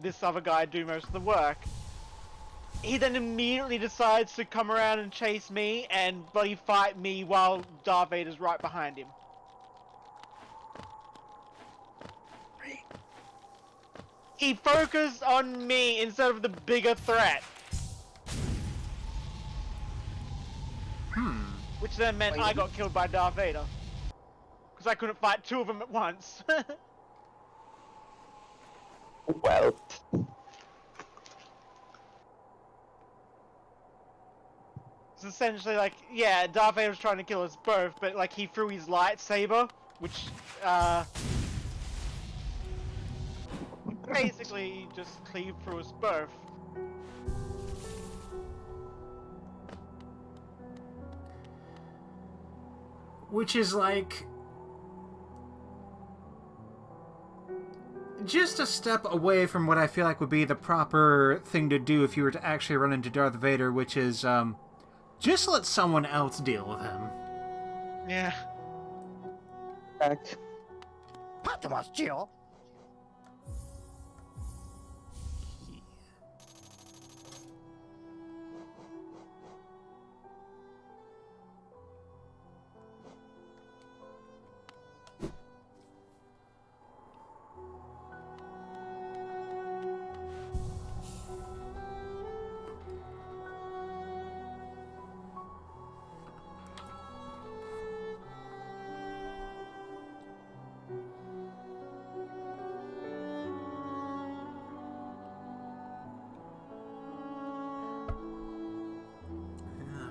this other guy do most of the work. He then immediately decides to come around and chase me and bloody fight me while Darth Vader's right behind him. He focused on me instead of the bigger threat. Which then meant I got killed by Darth Vader. Because I couldn't fight two of them at once. Well, It's essentially like, yeah, Darth Vader was trying to kill us both, but like he threw his lightsaber, which basically just cleaved through us both. Which is like... just a step away from what I feel like would be the proper thing to do if you were to actually run into Darth Vader, which is, just let someone else deal with him. Yeah. back. Patamos, Gio.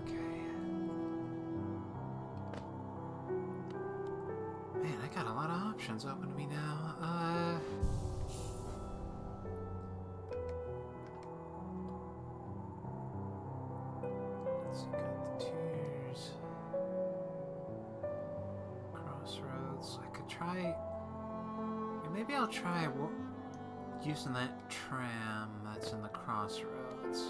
Okay. Man, I got a lot of options open to me now. Let's see, got the Tears. Crossroads. I could try... yeah, maybe I'll try using that tram that's in the Crossroads.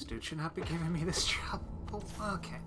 dude should not be giving me this trouble. Okay.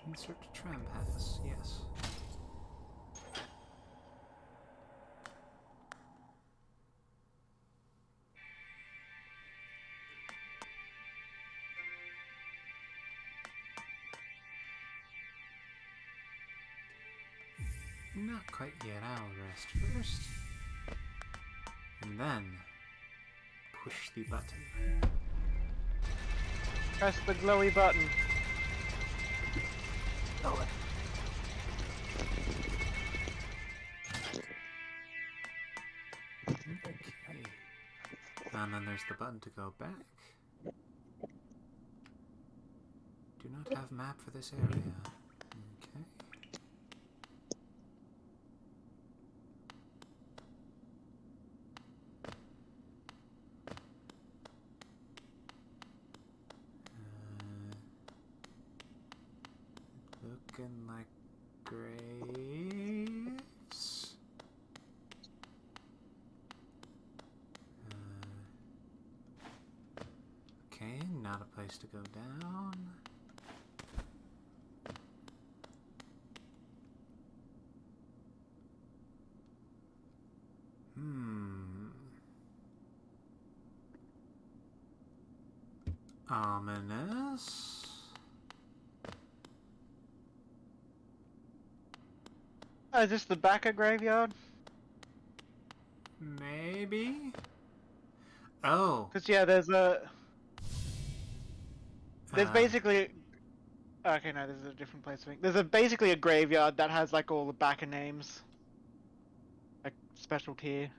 Insert tram pass, yes. Not quite yet, I'll rest first. And then push the button. Press the glowy button. Okay. And then there's the button to go back. Do not have map for this area. Okay. Looking like graves. Okay, not a place to go down. Ominous. Oh, is this the Backer graveyard? Maybe? Oh. Because, yeah, there's basically... Okay, no, this is a different place. There's basically a graveyard that has, like, all the Backer names. Like, special tier.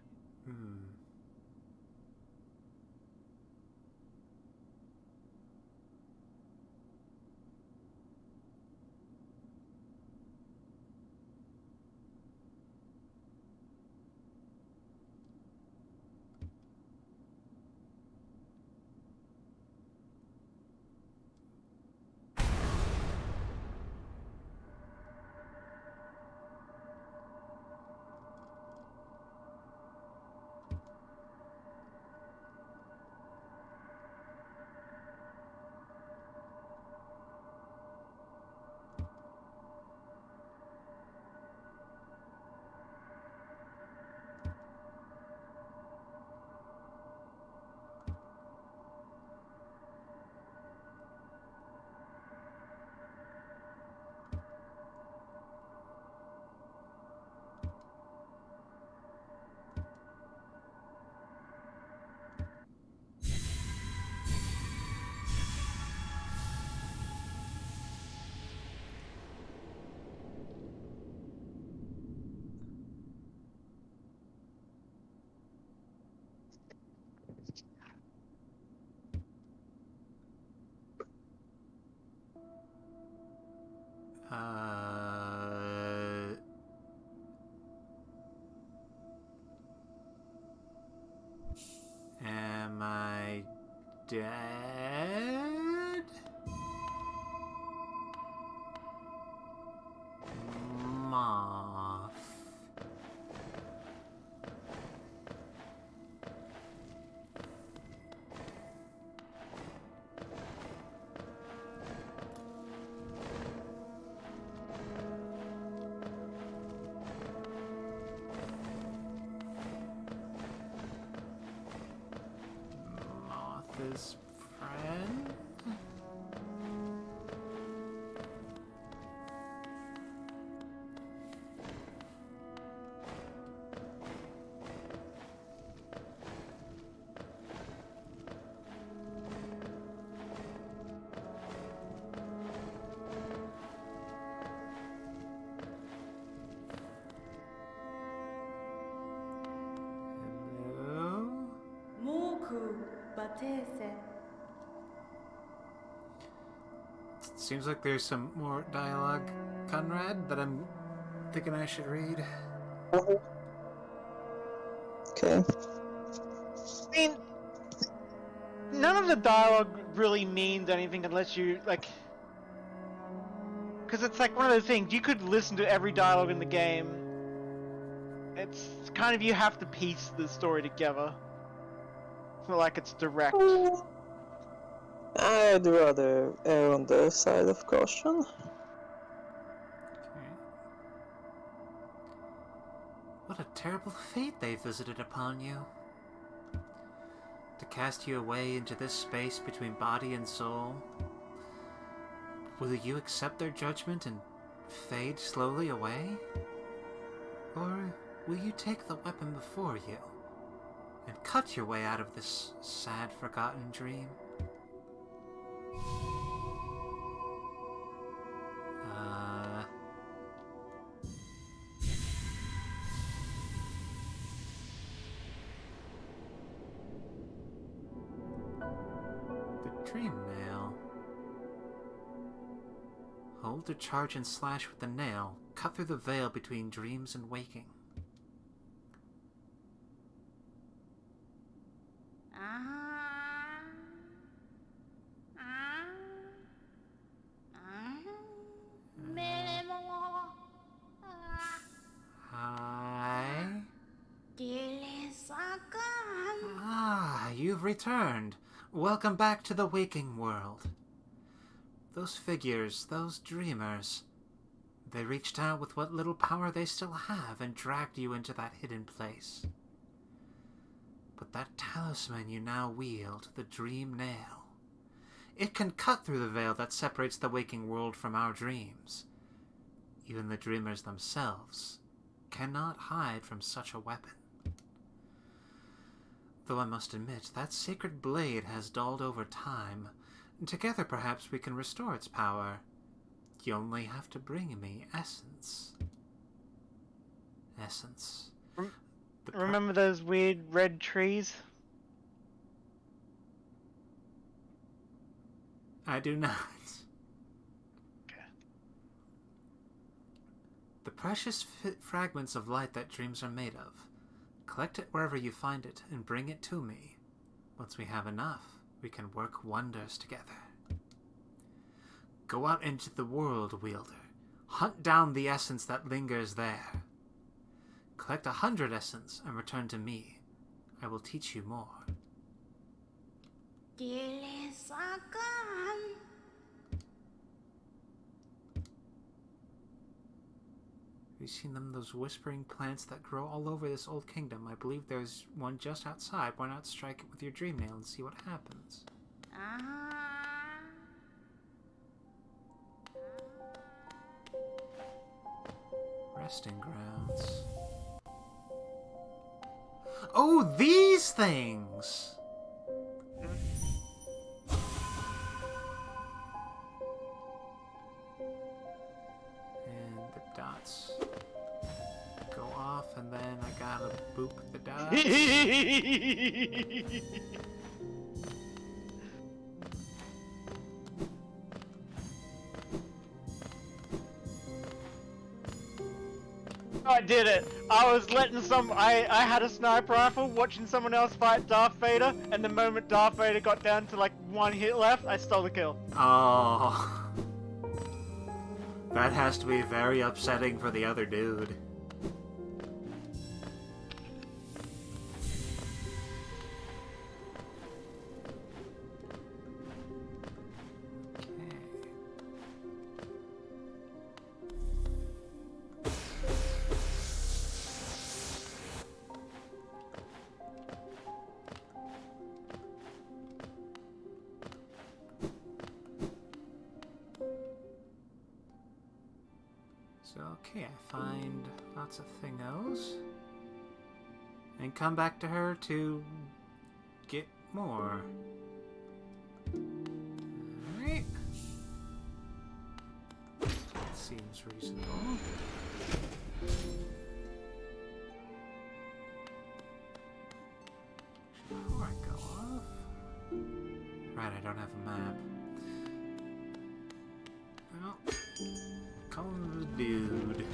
Am I dead? Moth. Moth's friend? Batese. Seems like there's some more dialogue, Conrad, that I'm thinking I should read. Okay. I mean, none of the dialogue really means anything unless you, like... Because it's like one of those things, you could listen to every dialogue in the game. It's kind of, you have to piece the story together. It's not like it's direct. I'd rather err on the side of caution. Okay. What a terrible fate they visited upon you. To cast you away into this space between body and soul. Will you accept their judgment and fade slowly away? Or will you take the weapon before you and cut your way out of this sad, forgotten dream? The dream nail. Hold to charge and slash with the nail. Cut through the veil between dreams and waking. Hi. Ah, you've returned. Welcome back to the waking world. Those figures, those dreamers, they reached out with what little power they still have and dragged you into that hidden place. But that talisman you now wield, the dream nail, it can cut through the veil that separates the waking world from our dreams. Even the dreamers themselves cannot hide from such a weapon. Though I must admit, that sacred blade has dulled over time. Together, perhaps, we can restore its power. You only have to bring me essence. Essence. Remember those weird red trees? I do not. Okay. The precious fragments of light that dreams are made of. Collect it wherever you find it and bring it to me. Once we have enough, we can work wonders together. Go out into the world, Wielder. Hunt down the essence that lingers there. Collect 100 essence and return to me. I will teach you more. Have you seen them, those whispering plants that grow all over this old kingdom? I believe there's one just outside. Why not strike it with your dream nail and see what happens? Resting grounds. Oh, these things! And the dots go off, and then I gotta boop the dots. I did it! I was letting I had a sniper rifle watching someone else fight Darth Vader, and the moment Darth Vader got down to like 1 hit left, I stole the kill. Oh. That has to be very upsetting for the other dude. Okay, I find lots of thingos. And come back to her to get more. Alright. That seems reasonable. Before I go off, right, I don't have a map. Well, call the dude.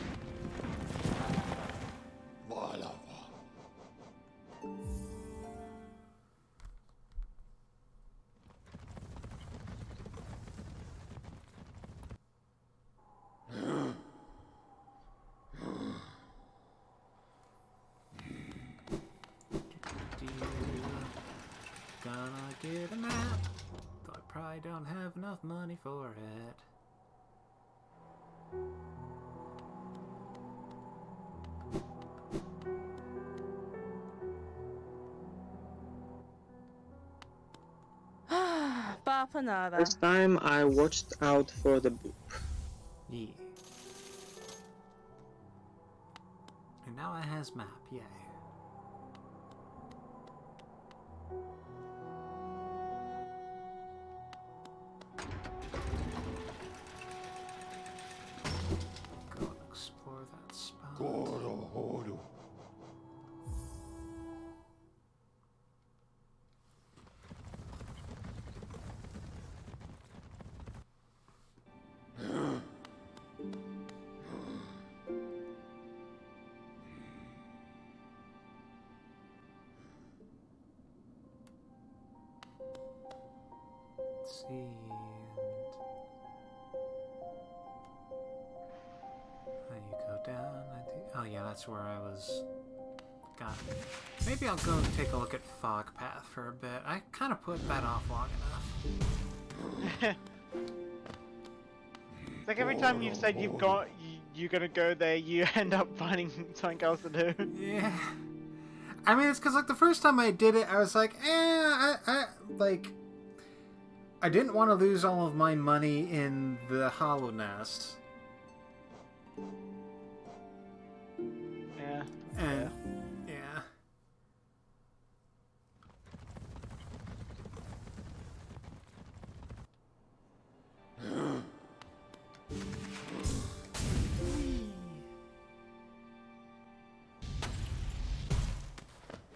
Gonna get a map, though I probably don't have enough money for it. Bapanada. First time I watched out for the boop. Yeah. And now it has map, yay. Go and explore that spot. Let's see, and... There you go down, oh yeah, that's where I was... Got it. Maybe I'll go take a look at Fog Path for a bit. I kind of put that off long enough. It's like every time you've said you're gonna go there, you end up finding something else to do. Yeah. I mean, it's because, like, the first time I did it, I was like, I didn't want to lose all of my money in the Hollow Nest. Yeah. And, yeah.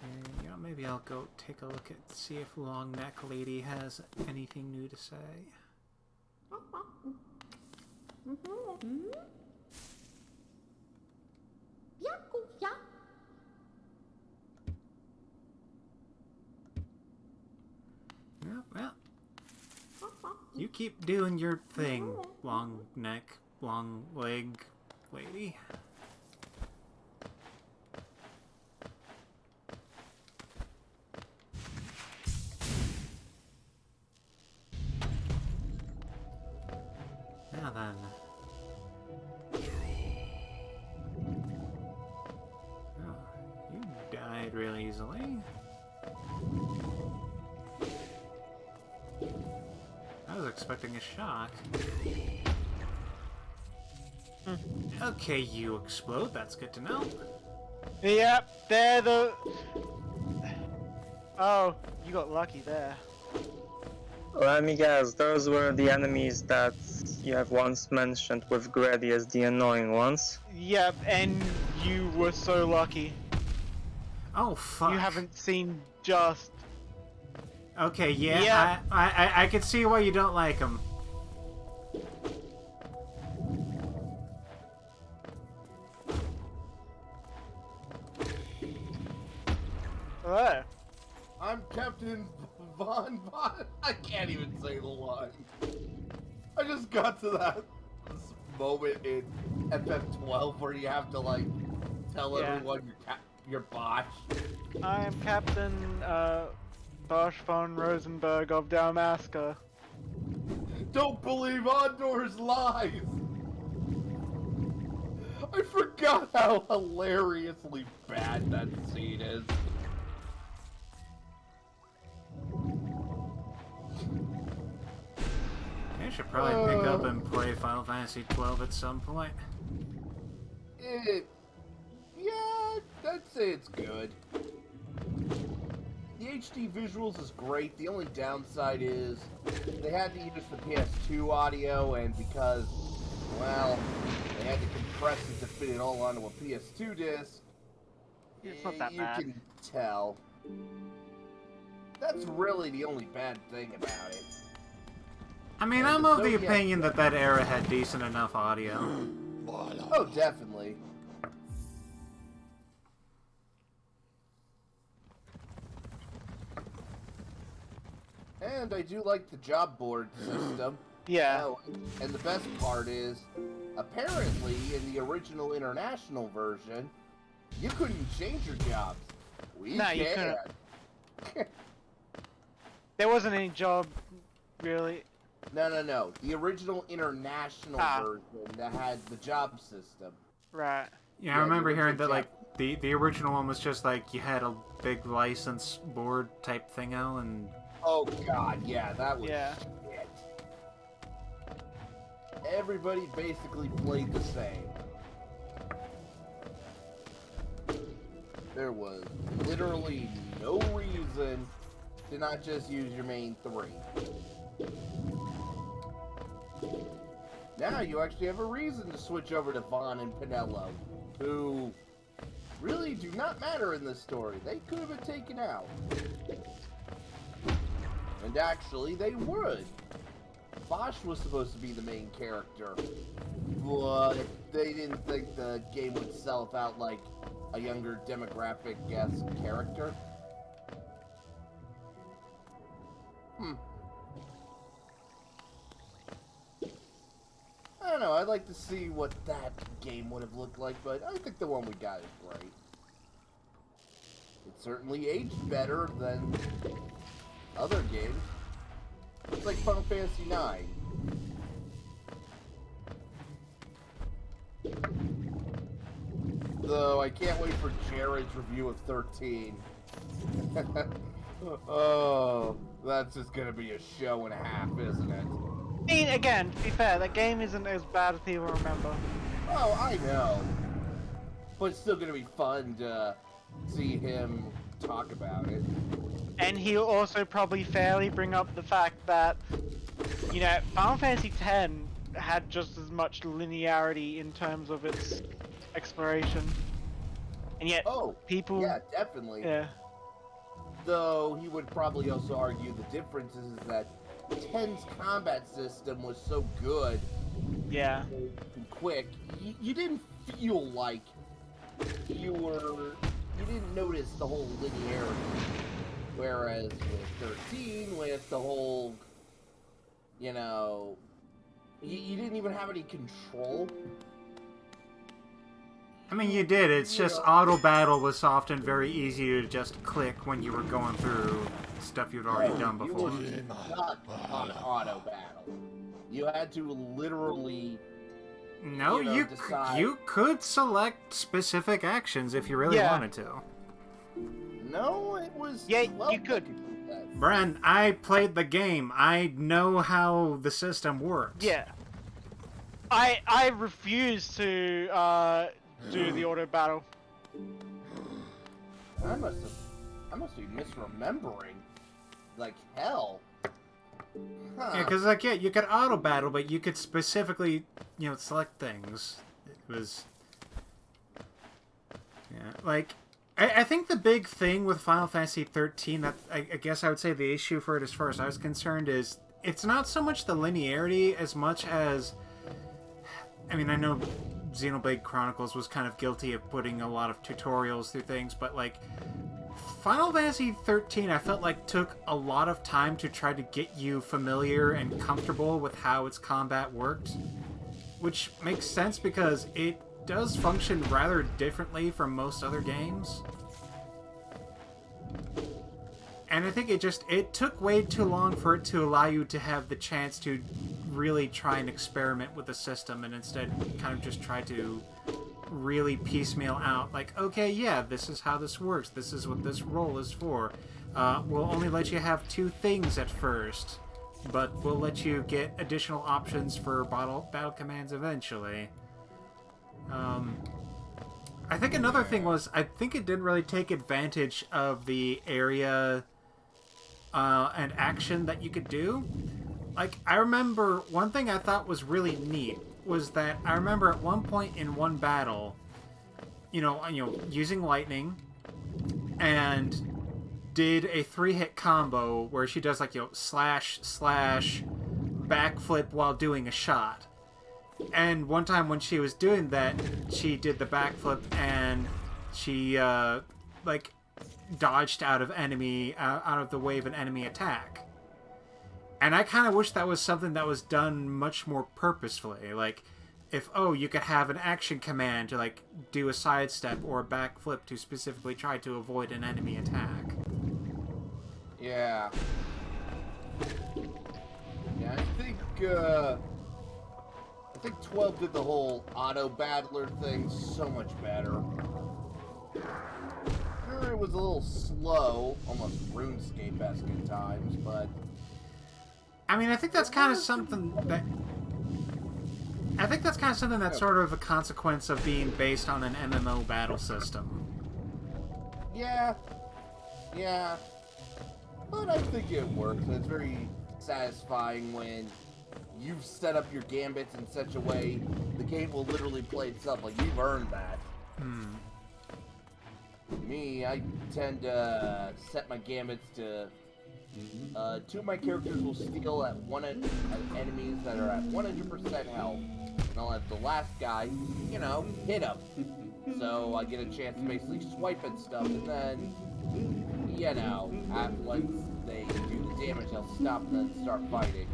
And, you know, maybe I'll go take a look at, see if Long Neck Lady has anything new to say. Yeah, well, you keep doing your thing, long neck, long leg lady. Now then. Oh, you died really easily. I was expecting a shock. Okay, you explode. That's good to know. Yep, they're the... Oh, you got lucky there. Let me guess, those were the enemies that you have once mentioned with Grady as the annoying ones. Yep, and you were so lucky. Oh fuck! You haven't seen just... Okay, yeah, Yeah. I could see why you don't like him. Oh. I'm Captain Von Von. I can't even say the line. I just got to this moment in FF12 where you have to like tell Yeah. everyone you're Bosch. I am Captain Bosch von Rosenberg of Dalmasca. Don't believe Andor's lies. I forgot how hilariously bad that scene is. You should probably pick up and play Final Fantasy XII at some point. Yeah, I'd say it's good. The HD visuals is great. The only downside is they had to use the PS2 audio, and because, well, they had to compress it to fit it all onto a PS2 disc. It's not that you bad. can tell. That's really the only bad thing about it. I mean, I'm of the opinion that that era had decent enough audio. Oh, definitely. And I do like the job board system. Yeah. Oh, and the best part is, apparently, in the original international version, you couldn't change your jobs. We No, you can. couldn't. There wasn't any job, really. No. The original international version that had the job system. Right. Yeah, I remember hearing that, like, the original one was just, like, you had a big license board type thingo, and... Oh, God, yeah, that was Yeah. shit. Everybody basically played the same. There was literally no reason to not just use your main three. Now you actually have a reason to switch over to Vaughn and Pinello, who really do not matter in this story. They could have been taken out. And actually, they would. Bosch was supposed to be the main character, but they didn't think the game would sell without, like, a younger demographic guest character. I don't know, I'd like to see what that game would have looked like, but I think the one we got is great. It certainly aged better than other games. It's like Final Fantasy IX. Though I can't wait for Jared's review of 13. Oh, that's just gonna be a show and a half, isn't it? I mean, again, to be fair, that game isn't as bad as people remember. Oh, I know. But it's still gonna be fun to see him talk about it. And he'll also probably fairly bring up the fact that, you know, Final Fantasy X had just as much linearity in terms of its exploration. And yet, people... Yeah, definitely. Yeah. Though, he would probably also argue the difference is that 10's combat system was so good. Yeah. And quick. You didn't feel like you didn't notice the whole linearity. Whereas with 13, with the whole, you know, you didn't even have any control. I mean, you did. It's just auto battle was often very easy to just click when you were going through stuff you'd already done before. You was not on auto battle. You had to literally. No, you know, you could select specific actions if you really wanted to. No, it was. Yeah, you could. Bren, I played the game. I know how the system works. Yeah. I refuse to do the auto battle. I must be misremembering. Like hell. Huh. Yeah, because like you could auto battle, but you could specifically, you know, select things. It was, like. I think the big thing with Final Fantasy 13, that I guess I would say the issue for it as far as I was concerned is, it's not so much the linearity as much as, I mean, I know Xenoblade Chronicles was kind of guilty of putting a lot of tutorials through things, but like, Final Fantasy 13 I felt like took a lot of time to try to get you familiar and comfortable with how its combat worked, which makes sense because it does function rather differently from most other games. And I think it took way too long for it to allow you to have the chance to really try and experiment with the system, and instead kind of just try to really piecemeal out, like, okay, yeah, this is how this works, this is what this role is for. We'll only let you have 2 things at first, but we'll let you get additional options for battle commands eventually. I think another thing was, I think it didn't really take advantage of the area and action that you could do. Like, I remember one thing I thought was really neat was that I remember at one point in one battle, you know, using lightning, and did a 3-hit combo where she does like, slash, slash, backflip while doing a shot. And one time when she was doing that, she did the backflip and she, like, dodged out of the way of an enemy attack. And I kind of wish that was something that was done much more purposefully. Like, if, you could have an action command to, like, do a sidestep or a backflip to specifically try to avoid an enemy attack. Yeah. Yeah, I think 12 did the whole auto battler thing so much better. Sure, it was a little slow, almost RuneScape-esque at times, but... I mean, I think that's kind of something that... I think that's kind of something that's sort of a consequence of being based on an MMO battle system. Yeah. Yeah. But I think it works. It's very satisfying when you've set up your gambits in such a way the game will literally play itself. Like, you've earned that. Me, I tend to set my gambits to... 2 of my characters will steal at enemies that are at 100% health. And I'll have the last guy, hit him. So I get a chance to basically swipe at stuff, and then, once they do the damage, I'll stop and then start fighting.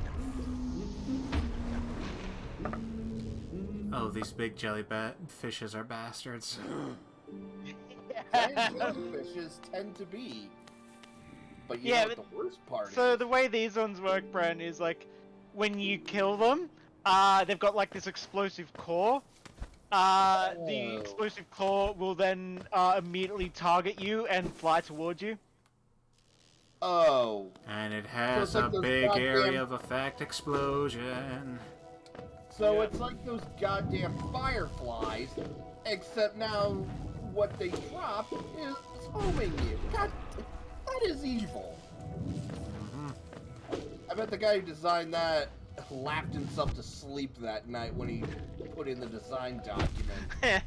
Oh, these big jellyfishes are bastards. Giant jellyfishes tend to be. But you know what the worst part is? So the way these ones work, Bren, is like, when you kill them, they've got like this explosive core. The explosive core will then immediately target you and fly towards you. Oh. And it has so a big area of effect explosion. So it's like those goddamn fireflies, except now what they drop is homing you. God, that is evil. I bet the guy who designed that laughed himself to sleep that night when he put in the design document.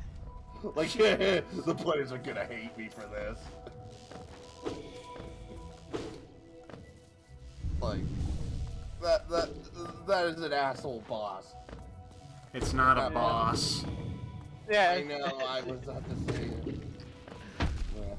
Like, the players are gonna hate me for this. Like, that is an asshole boss. It's not a boss. Yeah. I know, I was about to say it. Yeah.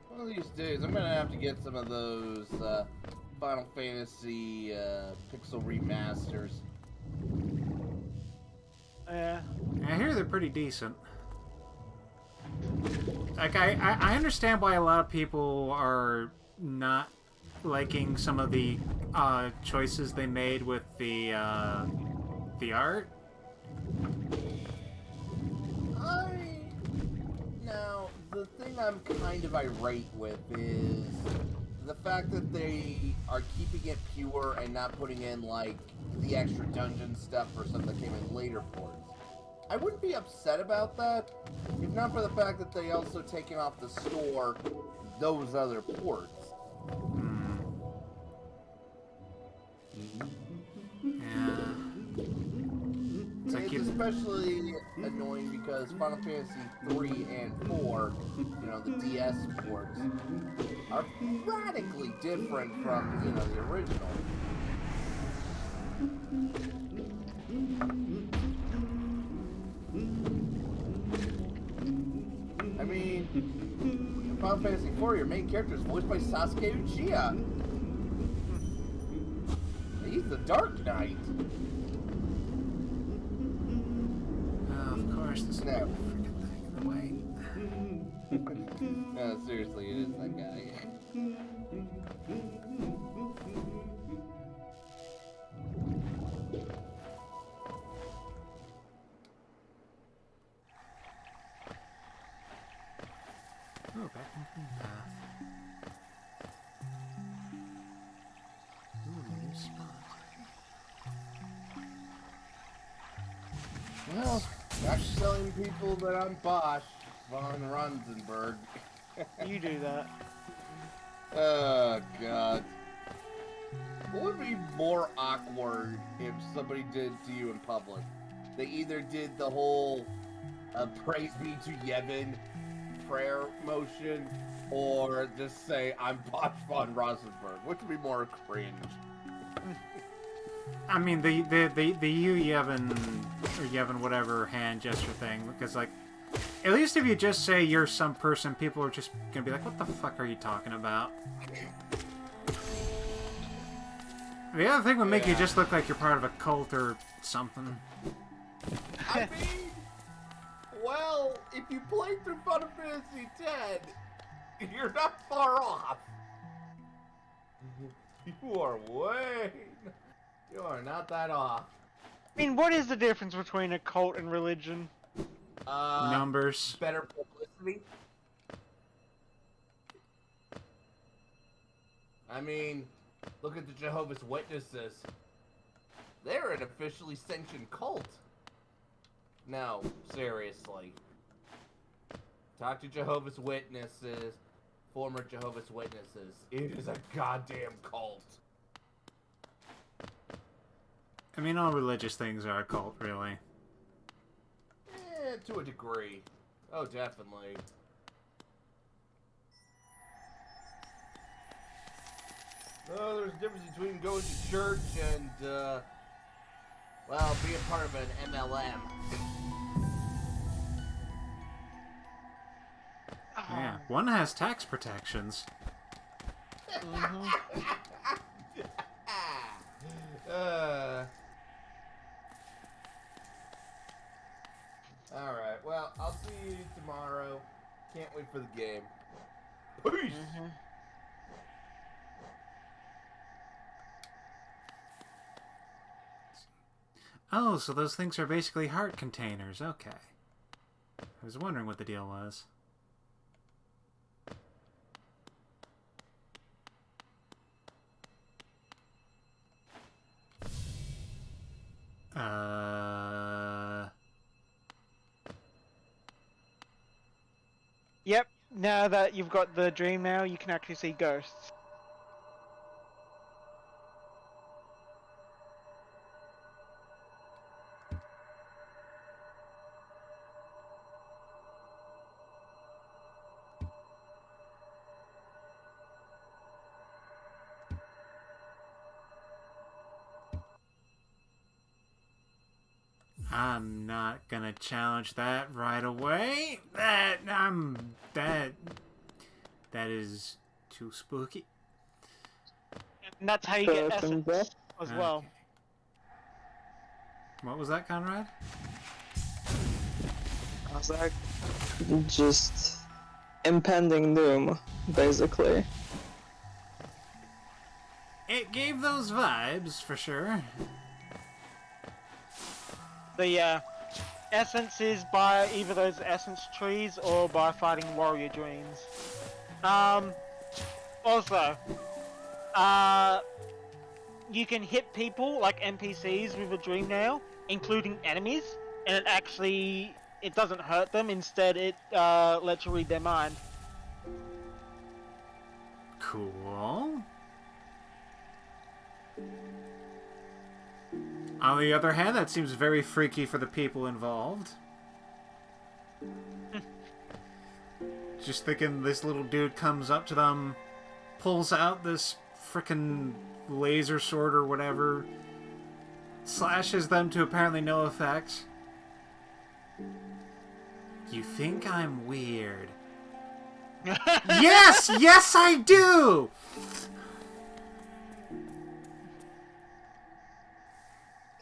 One of these days, I'm gonna have to get some of those Final Fantasy pixel remasters. Yeah. I hear they're pretty decent. Like, I understand why a lot of people are not liking some of the choices they made with the art. Now, the thing I'm kind of irate with is the fact that they are keeping it pure and not putting in, like, the extra dungeon stuff or stuff that came in later ports. I wouldn't be upset about that, if not for the fact that they also taken off the store those other ports. Yeah. It's especially annoying because Final Fantasy 3 and 4, the DS ports, are radically different from, the original. I mean, in Final Fantasy 4, your main character is voiced by Sasuke Uchiha. He's the Dark Knight. Of course, this No. freaking thing in the way. No, seriously, it is that guy. Oh, back into the path. Ooh, new spot. Well, gosh, telling people that I'm Bosch von Ronsenberg. You do that. Oh, God. What would be more awkward if somebody did to you in public? They either did the whole praise be to Yevon prayer motion, or just say, I'm Bosch von Rosenberg. Which would be more cringe? I mean, the you Yevon or Yevon whatever hand gesture thing, because like, at least if you just say you're some person, people are just gonna be like, what the fuck are you talking about? The other thing would make you just look like you're part of a cult or something. I mean, well, if you played through Final Fantasy X, you're not far off. You are you are not that off. I mean, what is the difference between a cult and religion? Numbers. Better publicity. I mean, look at the Jehovah's Witnesses. They're an officially sanctioned cult. No, seriously. Talk to Jehovah's Witnesses, former Jehovah's Witnesses. It is a goddamn cult. I mean, all religious things are a cult, really. To a degree. Oh, definitely. Oh, there's a difference between going to church and, well, being part of an MLM. Yeah, one has tax protections. Alright, well, I'll see you tomorrow. Can't wait for the game. Peace! Oh, so those things are basically heart containers. Okay. I was wondering what the deal was. Yep, now that you've got the dream now, you can actually see ghosts. I'm not gonna challenge that right away. That is too spooky. And that's how you get Certain essence as well. Okay. What was that, Conrad? I was like, just impending doom, basically. It gave those vibes, for sure. The essence is by either those essence trees or by fighting warrior dreams. Also, you can hit people like NPCs with a dream nail, including enemies, and it doesn't hurt them. Instead, it lets you read their mind. Cool. On the other hand, that seems very freaky for the people involved. Just thinking this little dude comes up to them, pulls out this frickin' laser sword or whatever, slashes them to apparently no effect. You think I'm weird? Yes! Yes, I do!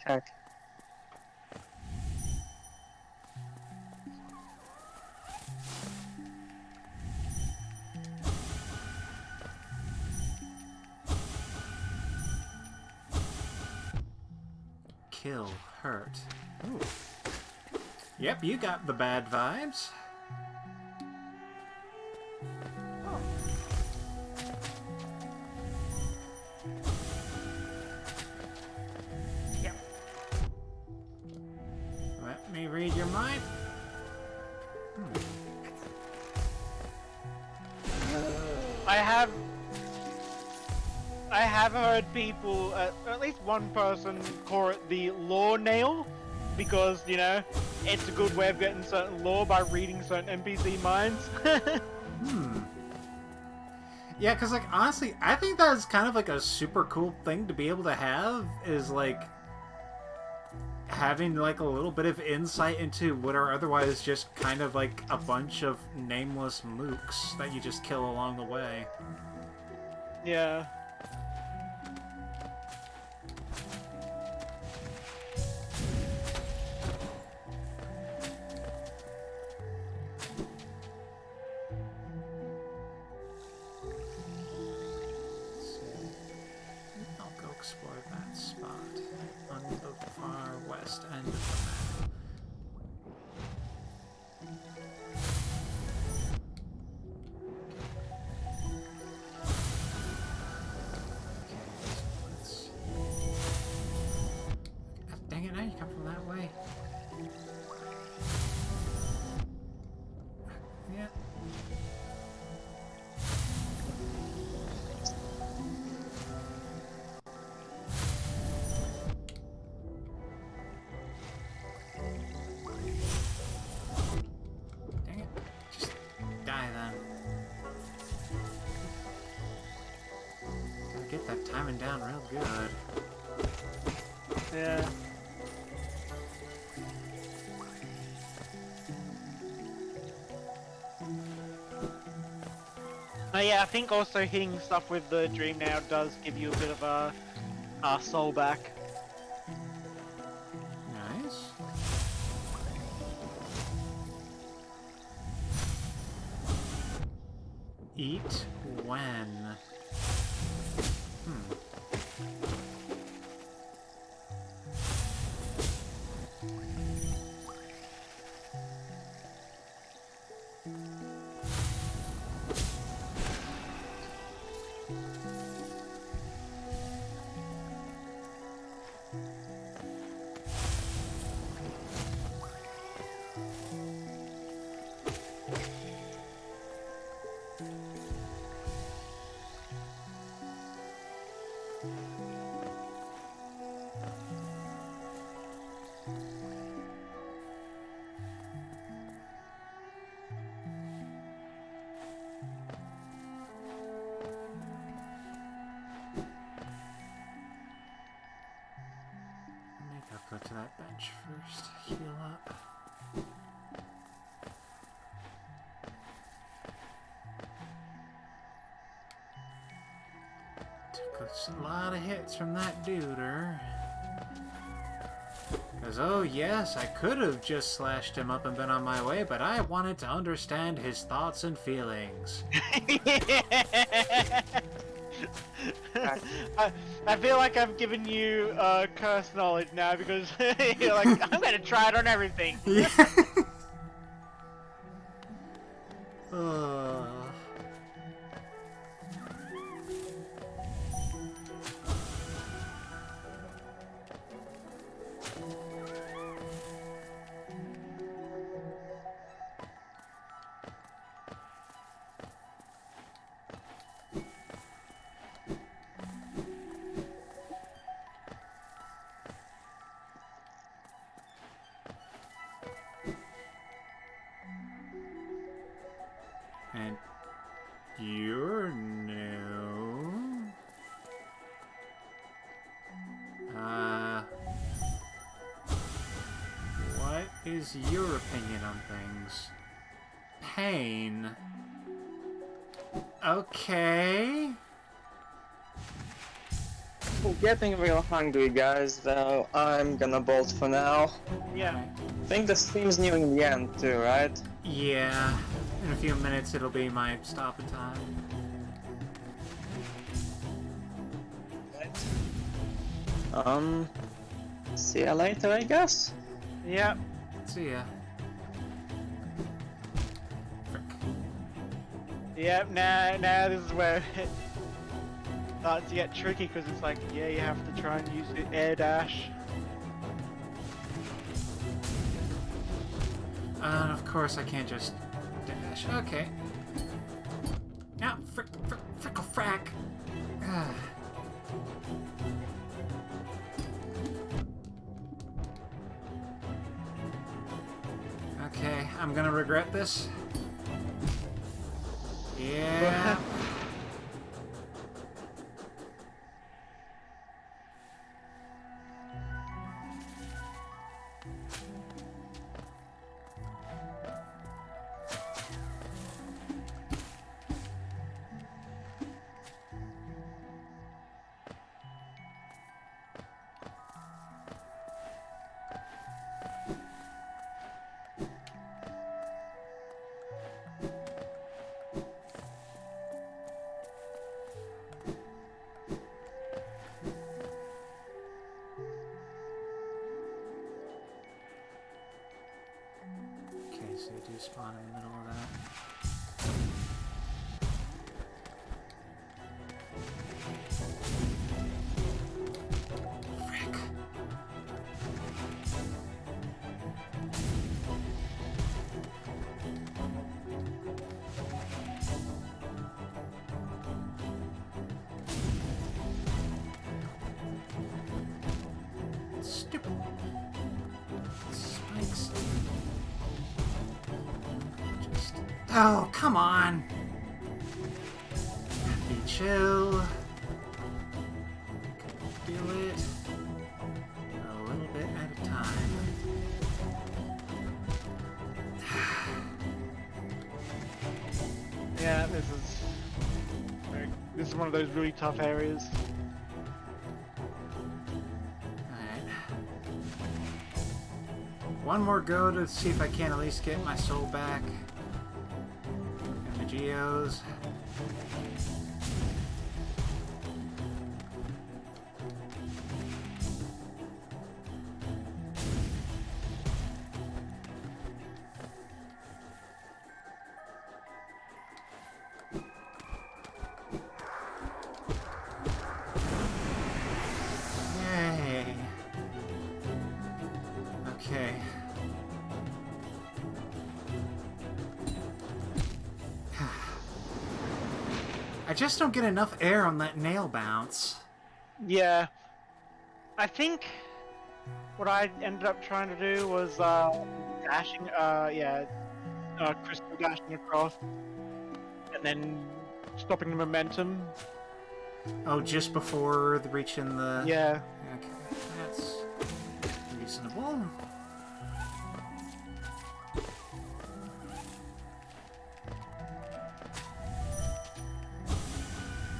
Heck. Kill, hurt. Ooh. Yep, you got the bad vibes. me read your mind. I have heard people, at least one person, call it the lore nail, because, you know, it's a good way of getting certain lore by reading certain NPC minds. Yeah, because, like, honestly, I think that's kind of, like, a super cool thing to be able to have, is, like, having, like, a little bit of insight into what are otherwise just kind of, like, a bunch of nameless mooks that you just kill along the way. Yeah. I'll go explore that spot on the far west end of the map. Let's see. Dang it, now you come from that way. Yeah. Dang it. Just die then. Gotta get that timing down real good. Yeah. Yeah, I think also hitting stuff with the dream now does give you a bit of a soul back. Nice. Eat when? I'll go to that bench first. Heal up. Took a lot of hits from that duder. Because, oh yes, I could have just slashed him up and been on my way, but I wanted to understand his thoughts and feelings. I feel like I've given you curse knowledge now because you're like, I'm gonna try it on everything. Yeah. And you're new. What is your opinion on things? Pain. Okay. Getting real hungry, guys, though. I'm gonna bolt for now. Yeah. I think the stream's nearing the end, too, right? Yeah. In a few minutes it'll be my stopping time. See ya later, I guess. Yeah. See ya. Frick. Yep. Now this is where it starts to get tricky because it's like, yeah, you have to try and use the air dash. And of course I can't just dash. Okay. Now, frickle frack. Ah. Okay, I'm gonna regret this. Yeah. Okay, so you do spawn in the middle of that. Frick. Stupid spikes. Just... Oh, come on! Be chill. Do it a little bit at a time. Yeah, this is one of those really tough areas. Alright. One more go to see if I can at least get my soul back. And the geos. Yay. Okay. I just don't get enough air on that nail bounce. Yeah. I think what I ended up trying to do was dashing, crystal dashing across, and then stopping the momentum. Oh, just before the reaching the... Yeah. Okay, that's reasonable.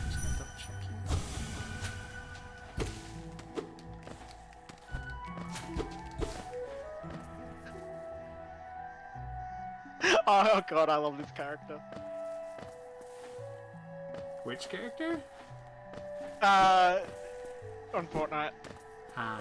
Just gonna double check here. Oh god, I love this character. Which character? On Fortnite. Ah.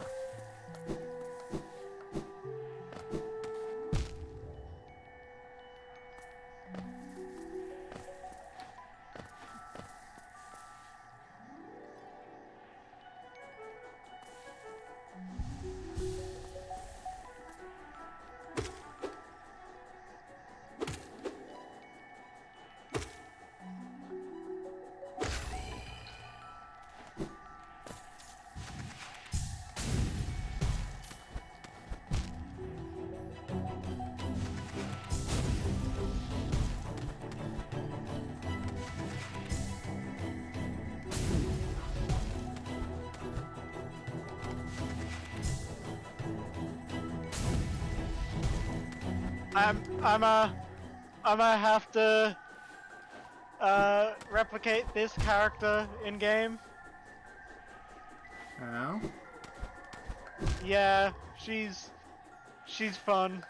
I'm gonna have to replicate this character in game. Oh? Yeah, she's fun.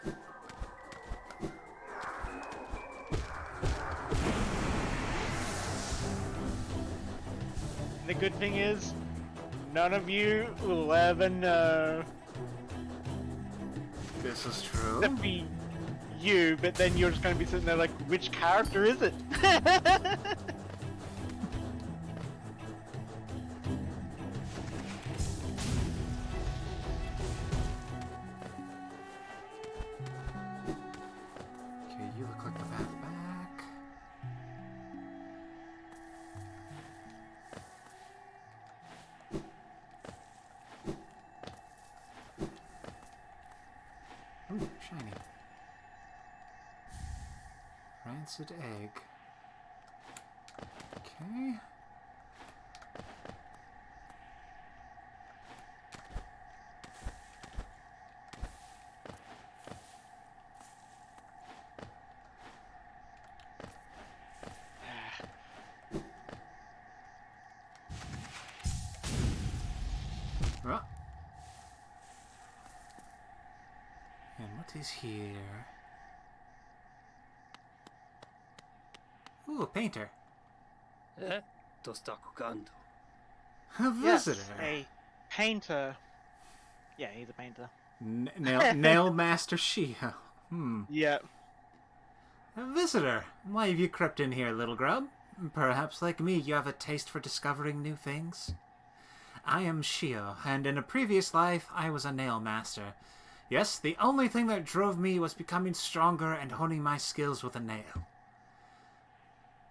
The good thing is, none of you will ever know. This is true. Except for you, but then you're just gonna be sitting there like, which character is it? Rancid egg. Okay. Oh. And what is here? Ooh, a painter. To sta cooking. A visitor. Yes, a painter. Yeah, he's a painter. Nail Master Shio. Yeah. A visitor. Why have you crept in here, little grub? Perhaps, like me, you have a taste for discovering new things? I am Shio, and in a previous life, I was a nail master. Yes, the only thing that drove me was becoming stronger and honing my skills with a nail.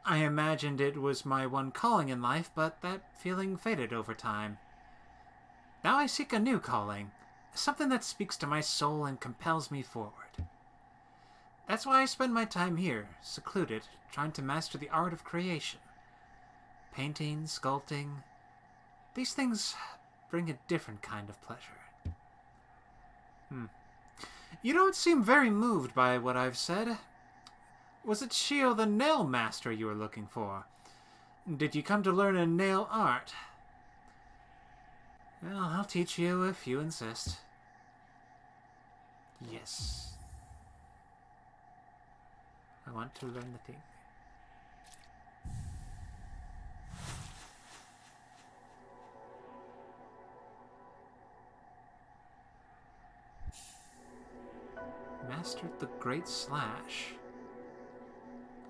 I imagined it was my one calling in life, but that feeling faded over time. Now I seek a new calling, something that speaks to my soul and compels me forward. That's why I spend my time here, secluded, trying to master the art of creation. Painting, sculpting, these things bring a different kind of pleasure. You don't seem very moved by what I've said. Was it Shio the Nail Master you were looking for? Did you come to learn a nail art? Well, I'll teach you if you insist. Yes. I want to learn the thing. Mastered the Great Slash.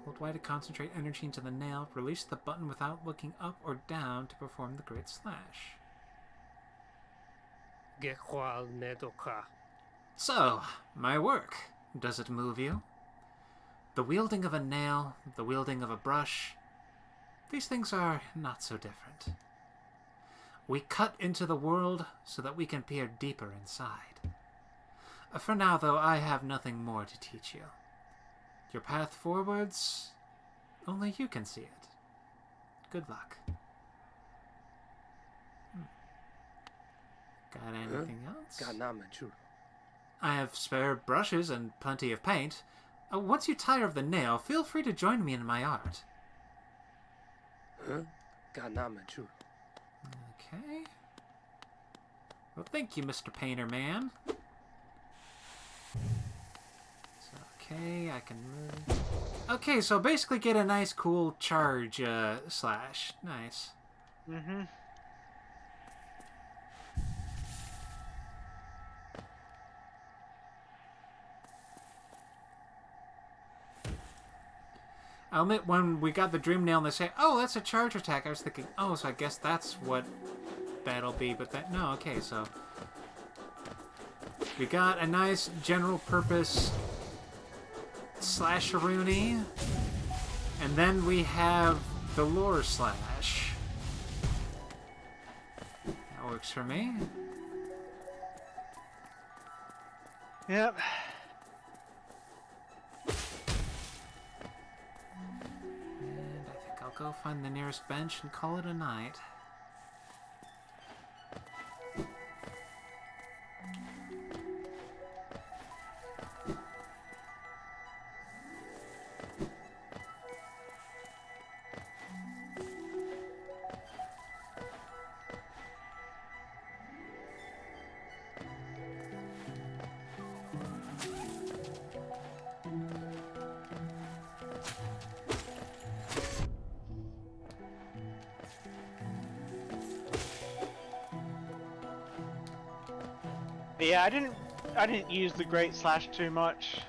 Hold Y to concentrate energy into the nail. Release the button without looking up or down to perform the Great Slash. So, my work. Does it move you? The wielding of a nail, the wielding of a brush, these things are not so different. We cut into the world so that we can peer deeper inside. For now, though, I have nothing more to teach you. Your path forwards, only you can see it. Good luck. Got anything else? I have spare brushes and plenty of paint. Once you tire of the nail, feel free to join me in my art. Okay. Well, thank you, Mr. Painter Man. Okay, I can move. Okay, so basically get a nice cool charge slash. Nice. Mm-hmm. I'll admit, when we got the Dream Nail and they say, oh, that's a charge attack, I was thinking, oh, so I guess that's what that'll be, but that, no, okay, so. We got a nice general purpose slasheroony, and then we have the lore slash. That works for me. Yep. And I think I'll go find the nearest bench and call it a night. Yeah, I didn't use the Great Slash too much.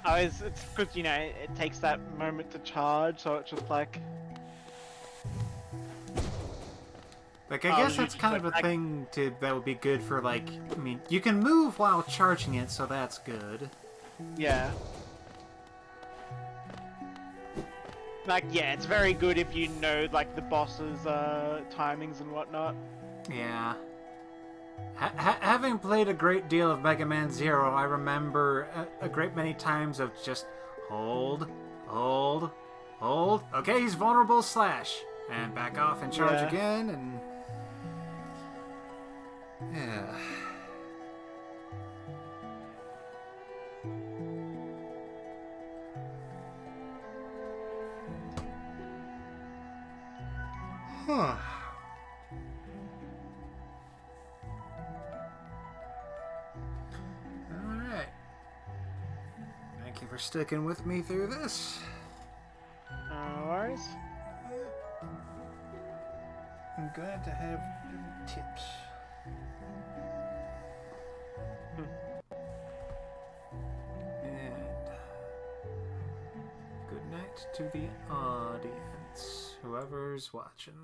It's because, you know, it takes that moment to charge, so it's just like... Like, I guess that's kind of a thing that would be good for, like, I mean, you can move while charging it, so that's good. Yeah. Like, yeah, it's very good if you know, like, the boss's timings and whatnot. Yeah. Having played a great deal of Mega Man Zero, I remember a great many times of just Hold. Hold. Hold. Okay, he's vulnerable, slash. And back off and charge Yeah. again, and... Yeah. Huh. Alright. Thank you for sticking with me through this. No worries. I'm glad to have little tips. And good night to the audience, whoever's watching.